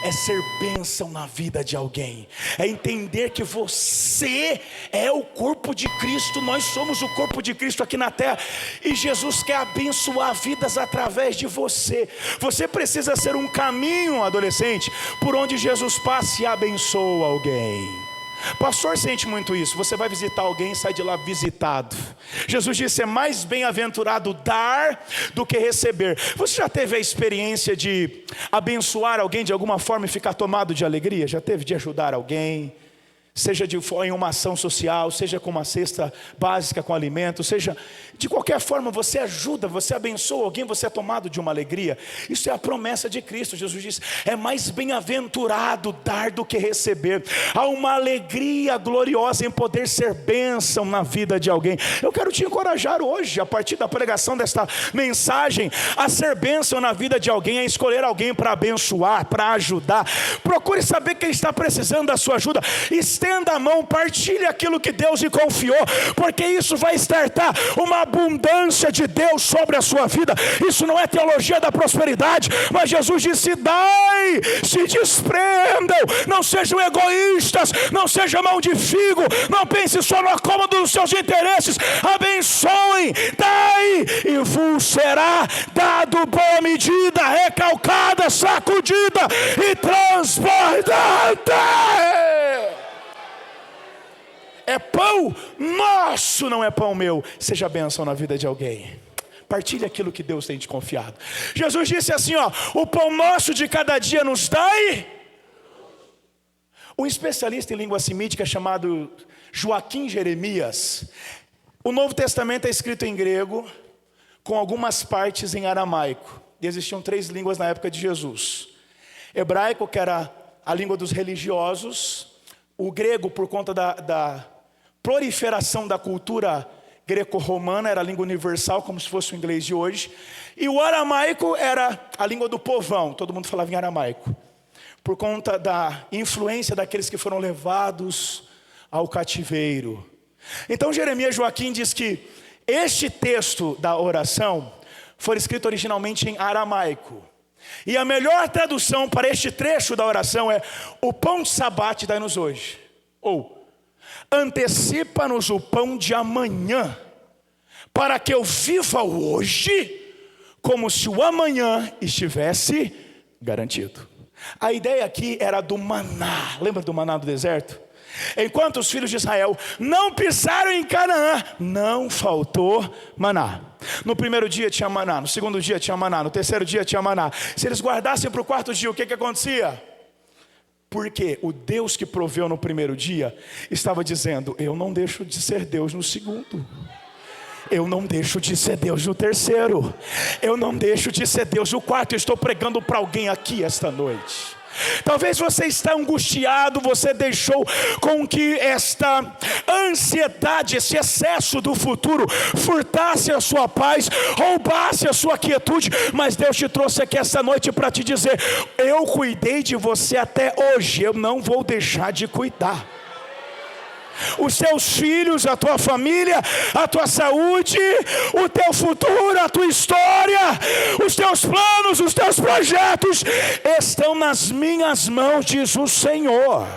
É ser bênção na vida de alguém. É entender que você é o corpo de Cristo. Nós somos o corpo de Cristo aqui na terra. E Jesus quer abençoar vidas através de você. Você precisa ser um caminho, adolescente, por onde Jesus passa e abençoa alguém. Pastor sente muito isso. Você vai visitar alguém e sai de lá visitado. Jesus disse: é mais bem-aventurado dar do que receber. Você já teve a experiência de abençoar alguém de alguma forma e ficar tomado de alegria? Já teve de ajudar alguém? Seja em uma ação social, seja com uma cesta básica com alimento, seja de qualquer forma, você ajuda, você abençoa alguém, você é tomado de uma alegria. Isso é a promessa de Cristo. Jesus diz: é mais bem-aventurado dar do que receber. Há uma alegria gloriosa em poder ser bênção na vida de alguém. Eu quero te encorajar hoje, a partir da pregação desta mensagem, a ser bênção na vida de alguém, a escolher alguém para abençoar, para ajudar. Procure saber quem está precisando da sua ajuda. Estenda a mão, partilhe aquilo que Deus lhe confiou, porque isso vai startar uma abundância de Deus sobre a sua vida. Isso não é teologia da prosperidade, mas Jesus disse: dai, se desprendam, não sejam egoístas, não sejam mão de figo, não pense só no acômodo dos seus interesses, abençoem, dai, e vos será dado boa medida, recalcada, sacudida e transbordante. É pão nosso, não é pão meu. Seja bênção na vida de alguém. Partilhe aquilo que Deus tem te confiado. Jesus disse assim, o pão nosso de cada dia nos dai. Um especialista em língua semítica chamado Joaquim Jeremias. O Novo Testamento é escrito em grego, com algumas partes em aramaico. E existiam 3 línguas na época de Jesus. Hebraico, que era a língua dos religiosos. O grego, por conta da proliferação da cultura greco-romana, era a língua universal, como se fosse o inglês de hoje. E o aramaico era a língua do povão, todo mundo falava em aramaico, por conta da influência daqueles que foram levados ao cativeiro. Então Jeremias Joaquim diz que este texto da oração foi escrito originalmente em aramaico. E a melhor tradução para este trecho da oração é: o pão de sabate dai-nos hoje. Ou, antecipa-nos o pão de amanhã, para que eu viva hoje como se o amanhã estivesse garantido. A ideia aqui era do maná. Lembra do maná do deserto? Enquanto os filhos de Israel não pisaram em Canaã, não faltou maná. No primeiro dia tinha maná, no segundo dia tinha maná, no terceiro dia tinha maná. Se eles guardassem para o quarto dia, o que acontecia? Porque o Deus que proveu no primeiro dia estava dizendo: eu não deixo de ser Deus no segundo, eu não deixo de ser Deus no terceiro, eu não deixo de ser Deus no quarto. Eu estou pregando para alguém aqui esta noite. Talvez você está angustiado, você deixou com que esta ansiedade, esse excesso do futuro furtasse a sua paz, roubasse a sua quietude. Mas Deus te trouxe aqui esta noite para te dizer: eu cuidei de você até hoje, eu não vou deixar de cuidar. Os teus filhos, a tua família, a tua saúde, o teu futuro, a tua história, os teus planos, os teus projetos estão nas minhas mãos, diz o Senhor.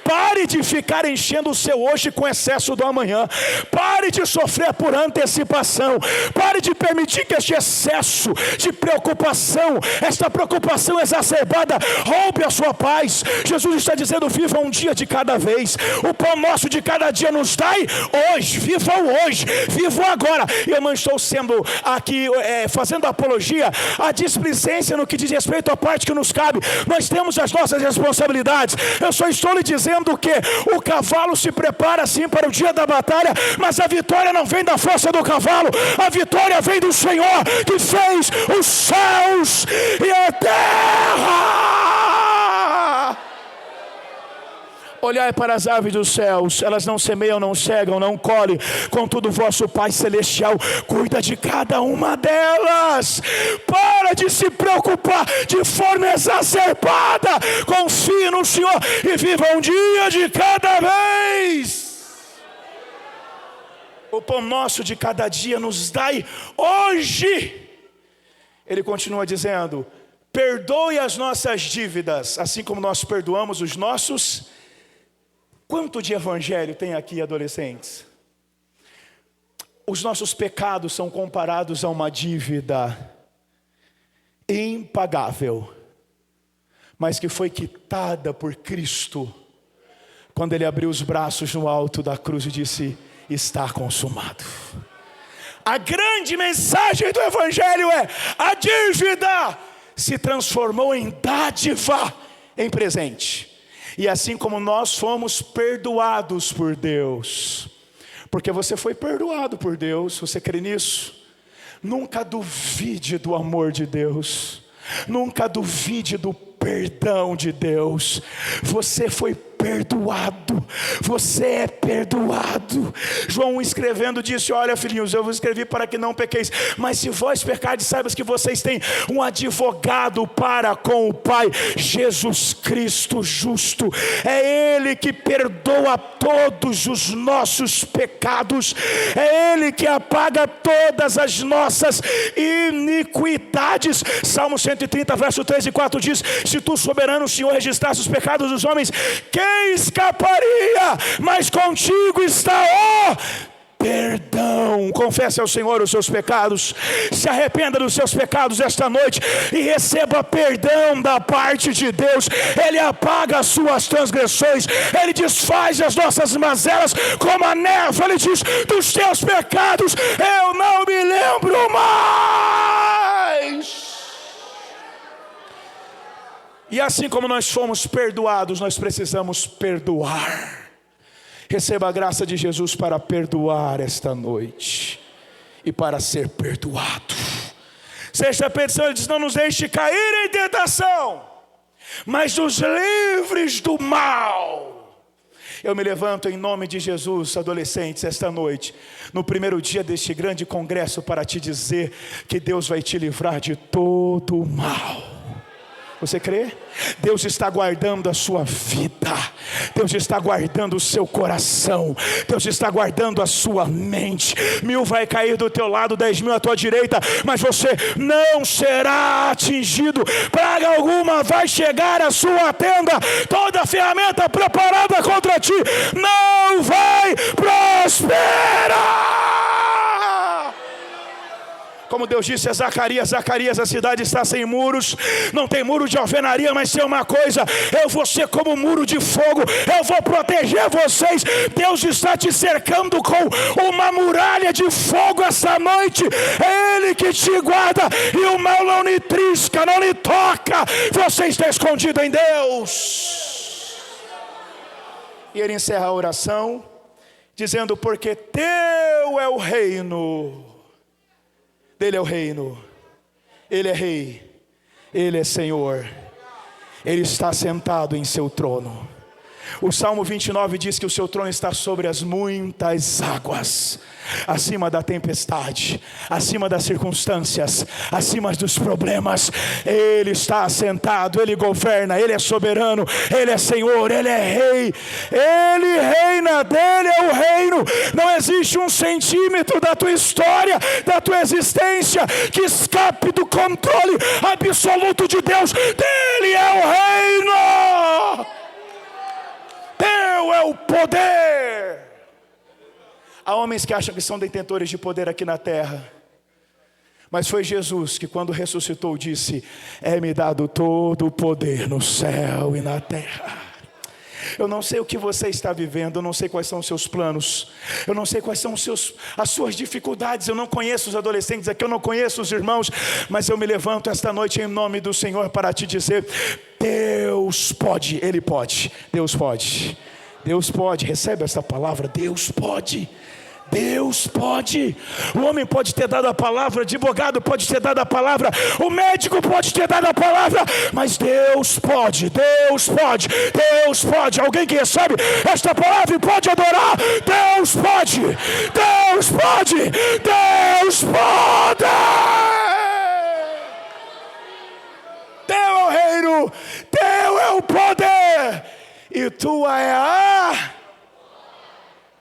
Pare de ficar enchendo o seu hoje com excesso do amanhã. Pare de sofrer por antecipação. Pare de permitir que este excesso de preocupação, esta preocupação exacerbada, roube a sua paz. Jesus está dizendo: viva um dia de cada vez. O pão nosso de cada dia nos dai hoje. Viva o hoje, viva o agora. E eu não estou sendo aqui fazendo apologia à displicência no que diz respeito à parte que nos cabe. Nós temos as nossas responsabilidades. Eu só estou estou lhe dizendo que o cavalo se prepara sim para o dia da batalha, mas a vitória não vem da força do cavalo, a vitória vem do Senhor que fez os céus e a terra. Olhai para as aves dos céus, elas não semeiam, não cegam, não colhem, contudo vosso Pai Celestial cuida de cada uma delas. Para de se preocupar de forma exacerbada, confie no Senhor e viva um dia de cada vez. O pão nosso de cada dia nos dai hoje. Ele continua dizendo: perdoe as nossas dívidas, assim como nós perdoamos os nossos. Quanto de evangelho tem aqui, adolescentes? Os nossos pecados são comparados a uma dívida impagável, mas que foi quitada por Cristo, quando Ele abriu os braços no alto da cruz e disse: está consumado. A grande mensagem do evangelho é: a dívida se transformou em dádiva, em presente. E assim como nós fomos perdoados por Deus, porque você foi perdoado por Deus, você crê nisso? Nunca duvide do amor de Deus, nunca duvide do perdão de Deus. Você foi perdoado, você é perdoado. João escrevendo disse: olha, filhinhos, eu vos escrevi para que não pequeis, mas se vós pecardes, saibas que vocês têm um advogado para com o Pai, Jesus Cristo justo. É Ele que perdoa todos os nossos pecados, é Ele que apaga todas as nossas iniquidades. Salmo 130, verso 3 e 4 diz: se tu, soberano Senhor, registrasse os pecados dos homens, quem escaparia? Mas contigo está o perdão. Confesse ao Senhor os seus pecados, se arrependa dos seus pecados esta noite e receba perdão da parte de Deus. Ele apaga as suas transgressões, Ele desfaz as nossas mazelas como a névoa. Ele diz: dos teus pecados eu não me lembro mais. E assim como nós fomos perdoados, nós precisamos perdoar. Receba a graça de Jesus para perdoar esta noite e para ser perdoado. Sexta petição, ele diz: não nos deixe cair em tentação, mas nos livres do mal. Eu me levanto em nome de Jesus, adolescentes, esta noite, no primeiro dia deste grande congresso, para te dizer que Deus vai te livrar de todo o mal. Você crê? Deus está guardando a sua vida, Deus está guardando o seu coração, Deus está guardando a sua mente. 1000 vai cair do teu lado, 10.000 à tua direita, mas você não será atingido. Praga alguma vai chegar à sua tenda, toda ferramenta preparada contra ti não vai prosperar. Como Deus disse a Zacarias: Zacarias, a cidade está sem muros, não tem muro de alvenaria, mas tem uma coisa: eu vou ser como muro de fogo, eu vou proteger vocês. Deus está te cercando com uma muralha de fogo essa noite. É Ele que te guarda e o mal não lhe trisca, não lhe toca. Você está escondido em Deus. E ele encerra a oração dizendo: porque teu é o reino. Dele é o reino, Ele é rei, Ele é Senhor, Ele está sentado em seu trono. O Salmo 29 diz que o seu trono está sobre as muitas águas, acima da tempestade, acima das circunstâncias, acima dos problemas. Ele está assentado, Ele governa, Ele é soberano, Ele é Senhor, Ele é Rei, Ele reina, dele é o reino. Não existe um centímetro da tua história, da tua existência, que escape do controle absoluto de Deus. Dele é o reino, teu é o poder. Há homens que acham que são detentores de poder aqui na terra, mas foi Jesus que, quando ressuscitou, disse: é-me dado todo o poder no céu e na terra. Eu não sei o que você está vivendo, eu não sei quais são os seus planos, eu não sei quais são as suas dificuldades. Eu não conheço os adolescentes aqui, eu não conheço os irmãos, mas eu me levanto esta noite em nome do Senhor para te dizer: Deus pode, Ele pode, Deus pode. Deus pode, recebe essa palavra, Deus pode. Deus pode. O homem pode ter dado a palavra, o advogado pode ter dado a palavra, o médico pode ter dado a palavra, mas Deus pode, Deus pode, Deus pode. Alguém que recebe esta palavra e pode adorar, Deus pode, Deus pode, Deus pode. Teu é o reino, teu é o poder, e tua é a...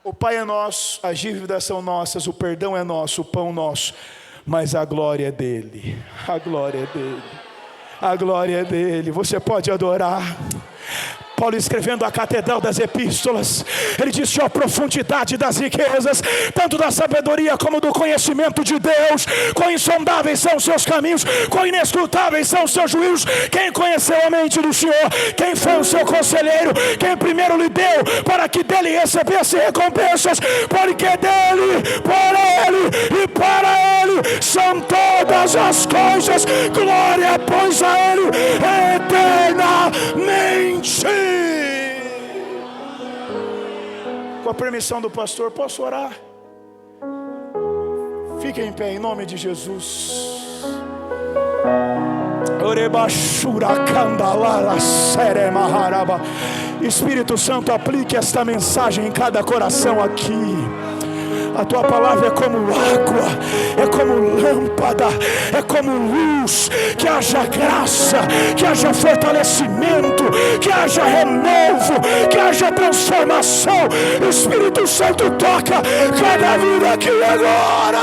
O Pai é nosso, as dívidas são nossas, o perdão é nosso, o pão nosso, mas a glória é dele, a glória é dele, a glória é dele. Você pode adorar. Paulo, escrevendo a Catedral das Epístolas, ele disse: ó, profundidade das riquezas, tanto da sabedoria como do conhecimento de Deus. Quão insondáveis são os seus caminhos, quão inescrutáveis são os seus juízos. Quem conheceu a mente do Senhor? Quem foi o seu conselheiro? Quem primeiro lhe deu, para que dele recebesse recompensas? Porque dele, por ele e para ele são todas as coisas. Glória, pois, a ele eternamente. Com a permissão do pastor, posso orar? Fiquem em pé em nome de Jesus. Espírito Santo, aplique esta mensagem em cada coração aqui. A tua palavra é como água, é como lâmpada, é como luz. Que haja graça, que haja fortalecimento, que haja renovo, que haja transformação. Espírito Santo, toca cada vida aqui agora.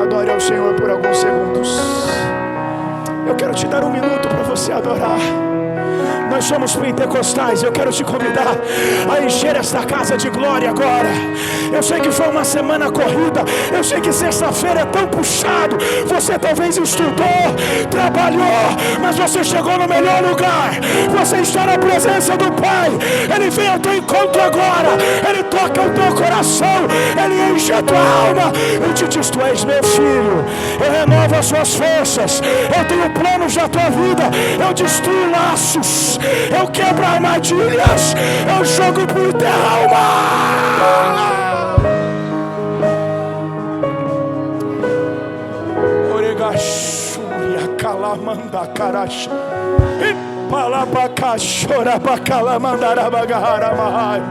Adore ao Senhor por alguns segundos. Eu quero te dar um minuto para você adorar. Nós somos pentecostais, eu quero te convidar a encher esta casa de glória agora. Eu sei que foi uma semana corrida, eu sei que sexta-feira é tão puxado. Você talvez estudou, trabalhou, mas você chegou no melhor lugar. Você está na presença do Pai. Ele vem ao teu encontro agora, Ele toca o teu coração, Ele enche a tua alma e te diz: tu és meu filho, eu renovo as suas forças, eu tenho planos da tua vida, eu destruo laços, eu quebro armadilhas, eu jogo por terra o mar. Oregaxúria calamanda caracha e palabacachora bacalamandarabagaharamahai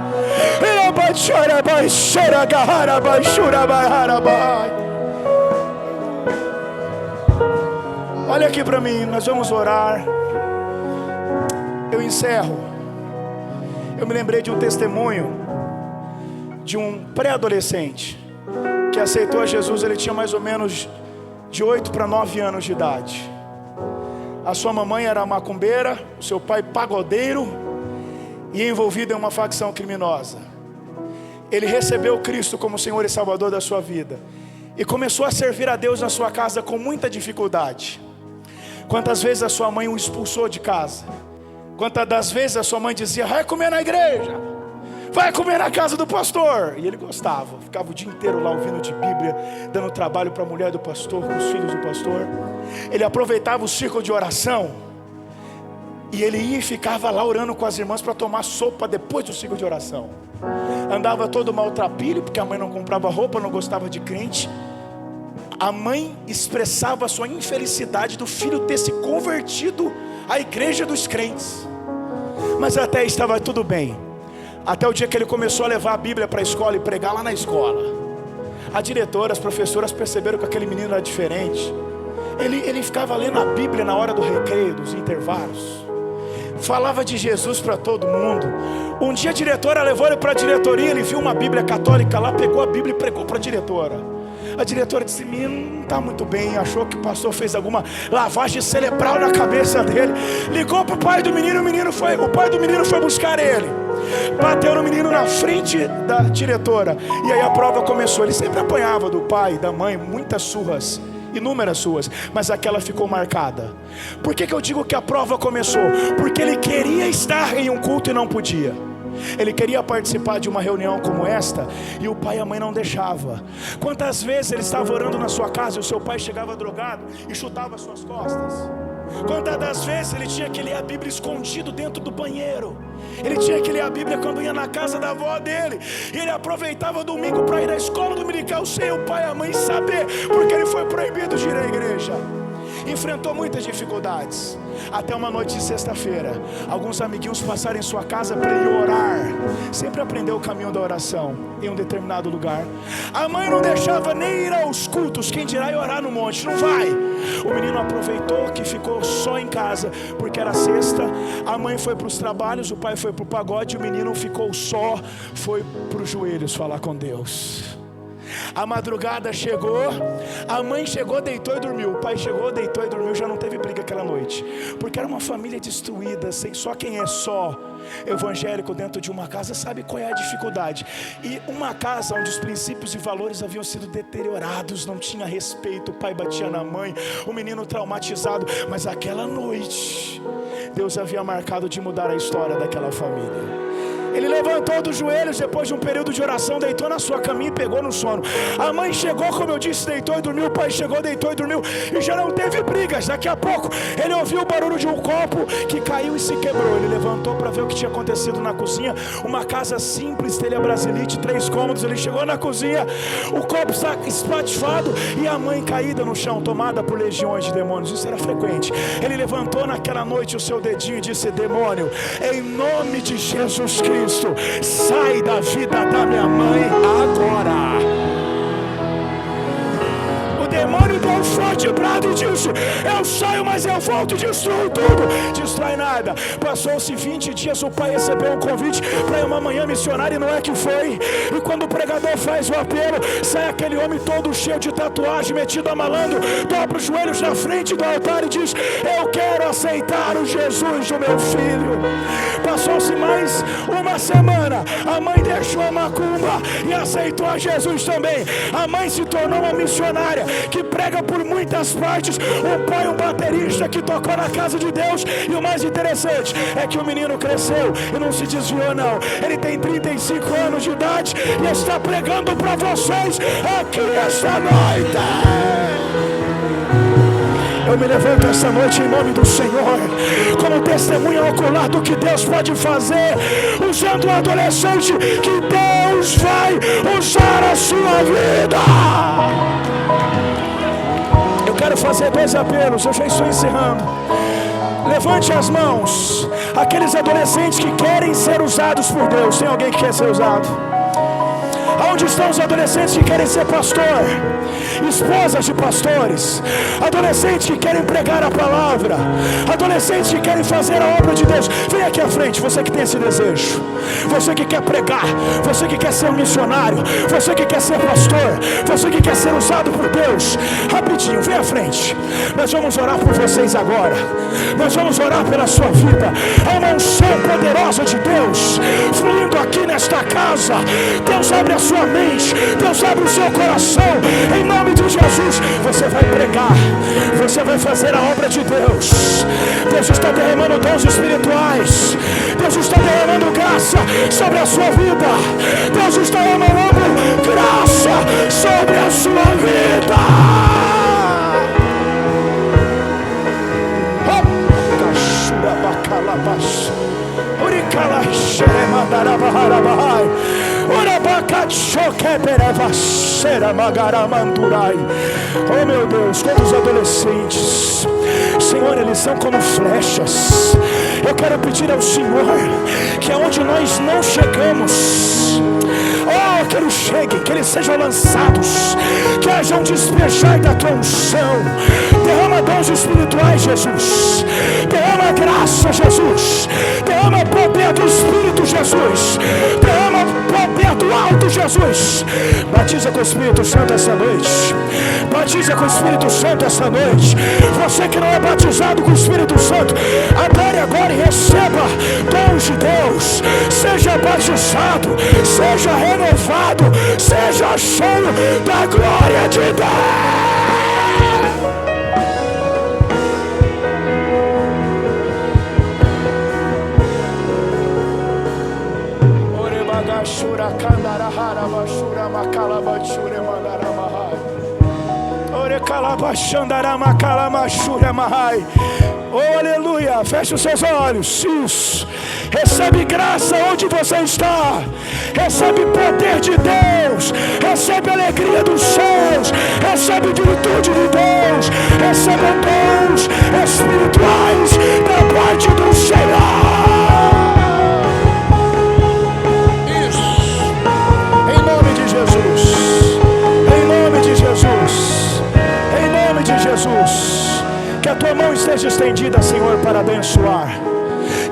irabachora baixora gaharabaixura baharabai. Olha aqui para mim, nós vamos orar. Eu encerro. Eu me lembrei de um testemunho de um pré-adolescente que aceitou a Jesus. Ele tinha mais ou menos de 8 para 9 anos de idade. A sua mamãe era macumbeira, o seu pai pagodeiro e envolvido em uma facção criminosa. Ele recebeu Cristo como Senhor e Salvador da sua vida e começou a servir a Deus na sua casa com muita dificuldade. Quantas vezes a sua mãe o expulsou de casa? Quantas das vezes a sua mãe dizia: vai comer na igreja, vai comer na casa do pastor. E ele gostava, ficava o dia inteiro lá ouvindo de Bíblia, dando trabalho para a mulher do pastor, com os filhos do pastor. Ele aproveitava o círculo de oração e ele ia e ficava lá orando com as irmãs para tomar sopa depois do círculo de oração. Andava todo maltrapilho, porque a mãe não comprava roupa, não gostava de crente. A mãe expressava a sua infelicidade do filho ter se convertido à igreja dos crentes. Mas até aí estava tudo bem, até o dia que ele começou a levar a Bíblia para a escola e pregar lá na escola. A diretora, as professoras perceberam que aquele menino era diferente. Ele ficava lendo a Bíblia na hora do recreio, dos intervalos. Falava de Jesus para todo mundo. Um dia a diretora levou ele para a diretoria. Ele viu uma Bíblia católica lá, pegou a Bíblia e pregou para a diretora. A diretora disse: menino, não está muito bem. Achou que o pastor fez alguma lavagem cerebral na cabeça dele. Ligou para o pai do menino. O pai do menino foi buscar ele. Bateu no menino na frente da diretora. E aí a prova começou. Ele sempre apanhava do pai e da mãe, muitas surras, inúmeras suas, mas aquela ficou marcada. Por que eu digo que a prova começou? Porque ele queria estar em um culto e não podia. Ele queria participar de uma reunião como esta e o pai e a mãe não deixavam. Quantas vezes ele estava orando na sua casa e o seu pai chegava drogado e chutava as suas costas? Quantas das vezes ele tinha que ler a Bíblia escondido dentro do banheiro? Ele tinha que ler a Bíblia quando ia na casa da avó dele. E ele aproveitava domingo para ir à escola dominical sem o pai e a mãe saber, porque ele foi proibido de ir à igreja. Enfrentou muitas dificuldades, até uma noite de sexta-feira, alguns amiguinhos passaram em sua casa para ele orar. Sempre aprendeu o caminho da oração em um determinado lugar. A mãe não deixava nem ir aos cultos, quem dirá ir orar no monte, não vai. O menino aproveitou que ficou só em casa, porque era sexta. A mãe foi para os trabalhos, o pai foi para o pagode, o menino ficou só, foi para os joelhos falar com Deus. A madrugada chegou, a mãe chegou, deitou e dormiu. O pai chegou, deitou e dormiu. Já não teve briga aquela noite, porque era uma família destruída. Só quem é só evangélico dentro de uma casa sabe qual é a dificuldade. E uma casa onde os princípios e valores haviam sido deteriorados, não tinha respeito. O pai batia na mãe, o menino traumatizado. Mas aquela noite Deus havia marcado de mudar a história daquela família. Ele levantou dos joelhos depois de um período de oração, deitou na sua caminha e pegou no sono. A mãe chegou, como eu disse, deitou e dormiu. O pai chegou, deitou e dormiu. E já não teve brigas. Daqui a pouco ele ouviu o barulho de um copo que caiu e se quebrou. Ele levantou para ver o que tinha acontecido na cozinha. Uma casa simples, telha brasilite, 3 cômodos. Ele chegou na cozinha, o copo está espatifado e a mãe caída no chão, tomada por legiões de demônios. Isso era frequente. Ele levantou naquela noite o seu dedinho e disse: demônio, em nome de Jesus Cristo, sai da vida da minha mãe agora. O demônio deu um forte brado e disse: eu saio, mas eu volto e destruo tudo. Destrói nada. Passou-se 20 dias, o pai recebeu um convite para uma manhã missionária e não é que foi. E quando o pregador faz o apelo, sai aquele homem todo cheio de tatuagem, metido a malandro, dobra os joelhos na frente do altar e diz: eu quero aceitar o Jesus do meu filho. Passou-se mais uma semana, a mãe deixou a macumba e aceitou a Jesus também. A mãe se tornou uma missionária que prega por muitas partes. O pai um baterista que tocou na casa de Deus. E o mais interessante é que o menino cresceu e não se desviou não. Ele tem 35 anos de idade e está pregando para vocês aqui esta noite. Eu me levanto esta noite em nome do Senhor, como testemunha ocular do que Deus pode fazer, usando o adolescente que Deus vai usar a sua vida. Eu quero fazer 2 apelos, eu já estou encerrando. Levante as mãos, aqueles adolescentes que querem ser usados por Deus. Tem alguém que quer ser usado? Onde estão os adolescentes que querem ser pastor? Esposas de pastores, adolescentes que querem pregar a palavra, adolescentes que querem fazer a obra de Deus. Vem aqui à frente, você que tem esse desejo, você que quer pregar, você que quer ser um missionário, você que quer ser pastor, você que quer ser usado por Deus. Rapidinho, vem à frente. Nós vamos orar por vocês agora. Nós vamos orar pela sua vida. Há uma unção poderosa de Deus fluindo aqui nesta casa. Deus abre a sua mente, Deus abre o seu coração. Em nome de Jesus, você vai pregar, você vai fazer a obra de Deus. Deus está derramando dons espirituais, Deus está derramando graça sobre a sua vida, Deus está derramando graça sobre a sua vida. Oh meu Deus, todos os adolescentes, Senhor, eles são como flechas. Eu quero pedir ao Senhor que aonde nós não chegamos, oh, que eles cheguem, que eles sejam lançados, que haja um despejar da tua unção. Derrama dons espirituais, Jesus. Derrama graça, Jesus. Derrama poder do Espírito, Jesus. Derrama poder do alto, Jesus. Batiza com o Espírito Santo essa noite. Batiza com o Espírito Santo essa noite. Você que não é batizado com o Espírito Santo, adore agora e receba dons de Deus. Seja batizado, seja renovado, seja cheio da glória de Deus. Oh, aleluia. Feche os seus olhos. Isso. Recebe graça onde você está. Recebe poder de Deus. Recebe alegria dos céus. Recebe virtude de Deus. Recebe dons espirituais da parte do Senhor. Isso. Em nome de Jesus. Em nome de Jesus. Em nome de Jesus. Que a tua mão esteja estendida, Senhor, para abençoar.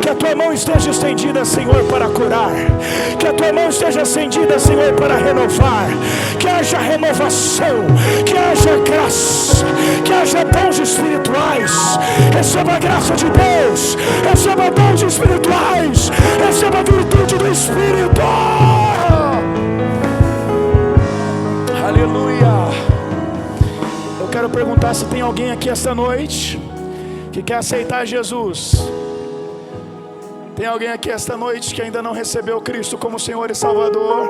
Que a tua mão esteja estendida, Senhor, para curar. Que a tua mão esteja estendida, Senhor, para renovar. Que haja renovação. Que haja graça. Que haja dons espirituais. Receba a graça de Deus. Receba dons espirituais. Receba a virtude do Espírito. Aleluia. Eu quero perguntar se tem alguém aqui esta noite que quer aceitar Jesus. Tem alguém aqui esta noite que ainda não recebeu Cristo como Senhor e Salvador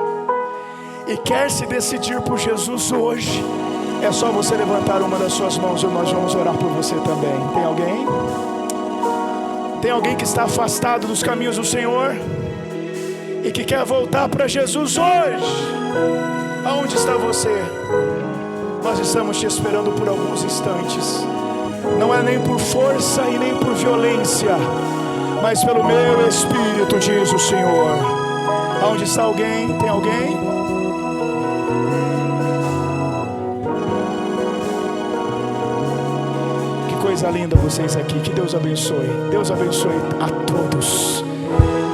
e quer se decidir por Jesus hoje? É só você levantar uma das suas mãos e nós vamos orar por você também. Tem alguém? Tem alguém que está afastado dos caminhos do Senhor e que quer voltar para Jesus hoje? Aonde está você? Nós estamos te esperando por alguns instantes. Não é nem por força e nem por violência, mas pelo meu Espírito, diz o Senhor. Aonde está alguém? Tem alguém? Que coisa linda vocês aqui. Que Deus abençoe. Deus abençoe a todos.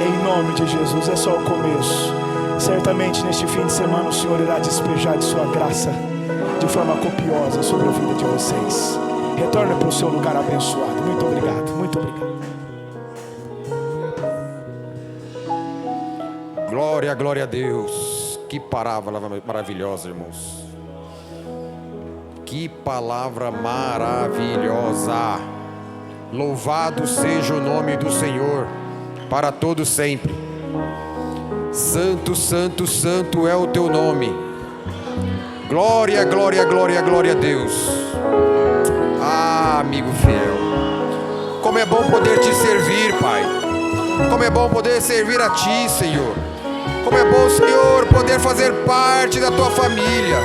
Em nome de Jesus. É só o começo. Certamente neste fim de semana o Senhor irá despejar de sua graça de forma copiosa sobre a vida de vocês. Retorne para o seu lugar abençoado. Muito obrigado, muito obrigado. Glória, glória a Deus. Que palavra maravilhosa, irmãos. Que palavra maravilhosa. Louvado seja o nome do Senhor para todo sempre. Santo, santo, santo é o teu nome. Glória, glória, glória, glória a Deus. Ah, amigo fiel, como é bom poder te servir, Pai. Como é bom poder servir a Ti, Senhor. Como é bom, Senhor, poder fazer parte da Tua família.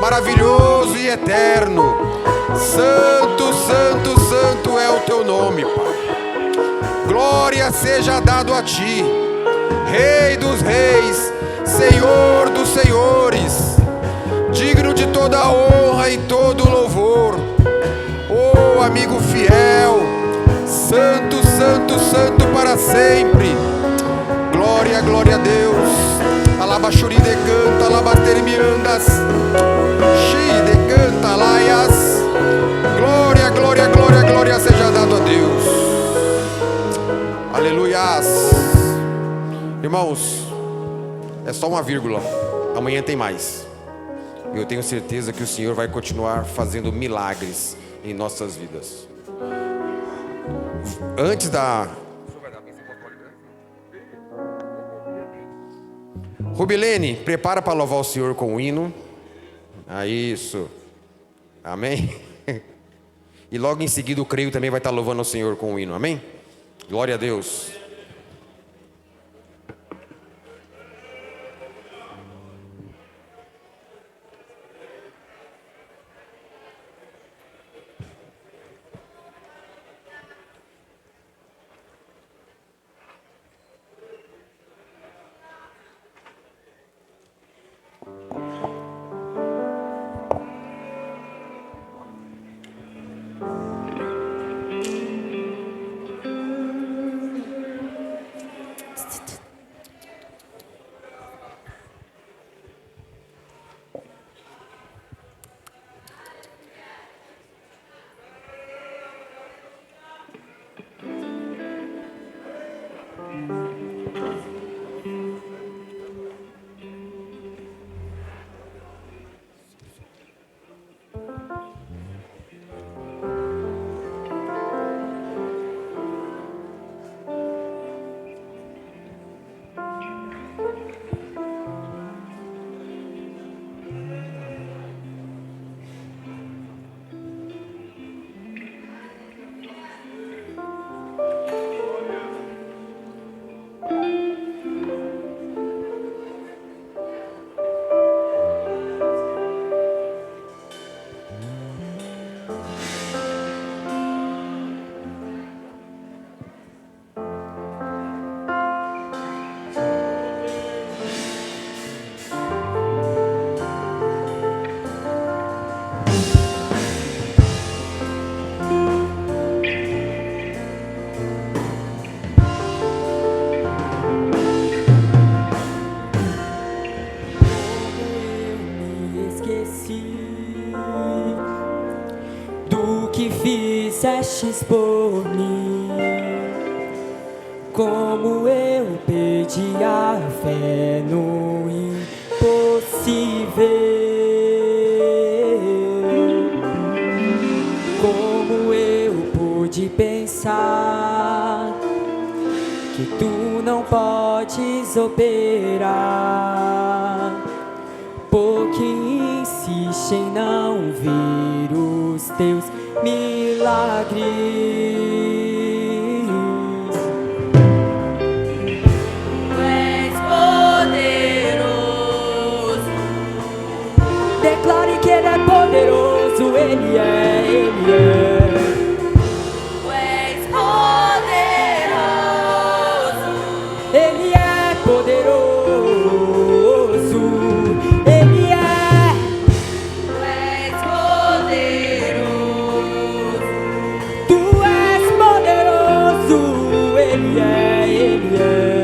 Maravilhoso e eterno. Santo, santo, santo é o Teu nome, Pai. Glória seja dado a Ti, Rei dos reis, Senhor dos senhores, digno de toda a honra e todo louvor. Oh, amigo fiel, santo, santo, santo para sempre. Glória, glória a Deus. Alabachuri de canta, alabatermiandas, chi de canta, laias. Glória, glória, glória, glória seja dado a Deus. Aleluias. Irmãos, é só uma vírgula. Amanhã tem mais. Eu tenho certeza que o Senhor vai continuar fazendo milagres em nossas vidas. Antes da... Rubilene, prepara para louvar o Senhor com o hino. Isso. Amém? E logo em seguida o creio também vai estar louvando o Senhor com o hino. Amém? Glória a Deus. esqueci do que fizestes por mim. Como eu perdi a fé no impossível. Como eu pude pensar que tu não podes operar, porque insiste em não ver os teus milagres. Tu és poderoso. Declare que Ele é poderoso, Ele é, Ele é. Tu és poderoso. Ele é poderoso. Ele é. Tu és poderoso. Tu és poderoso. Ele é, Ele é.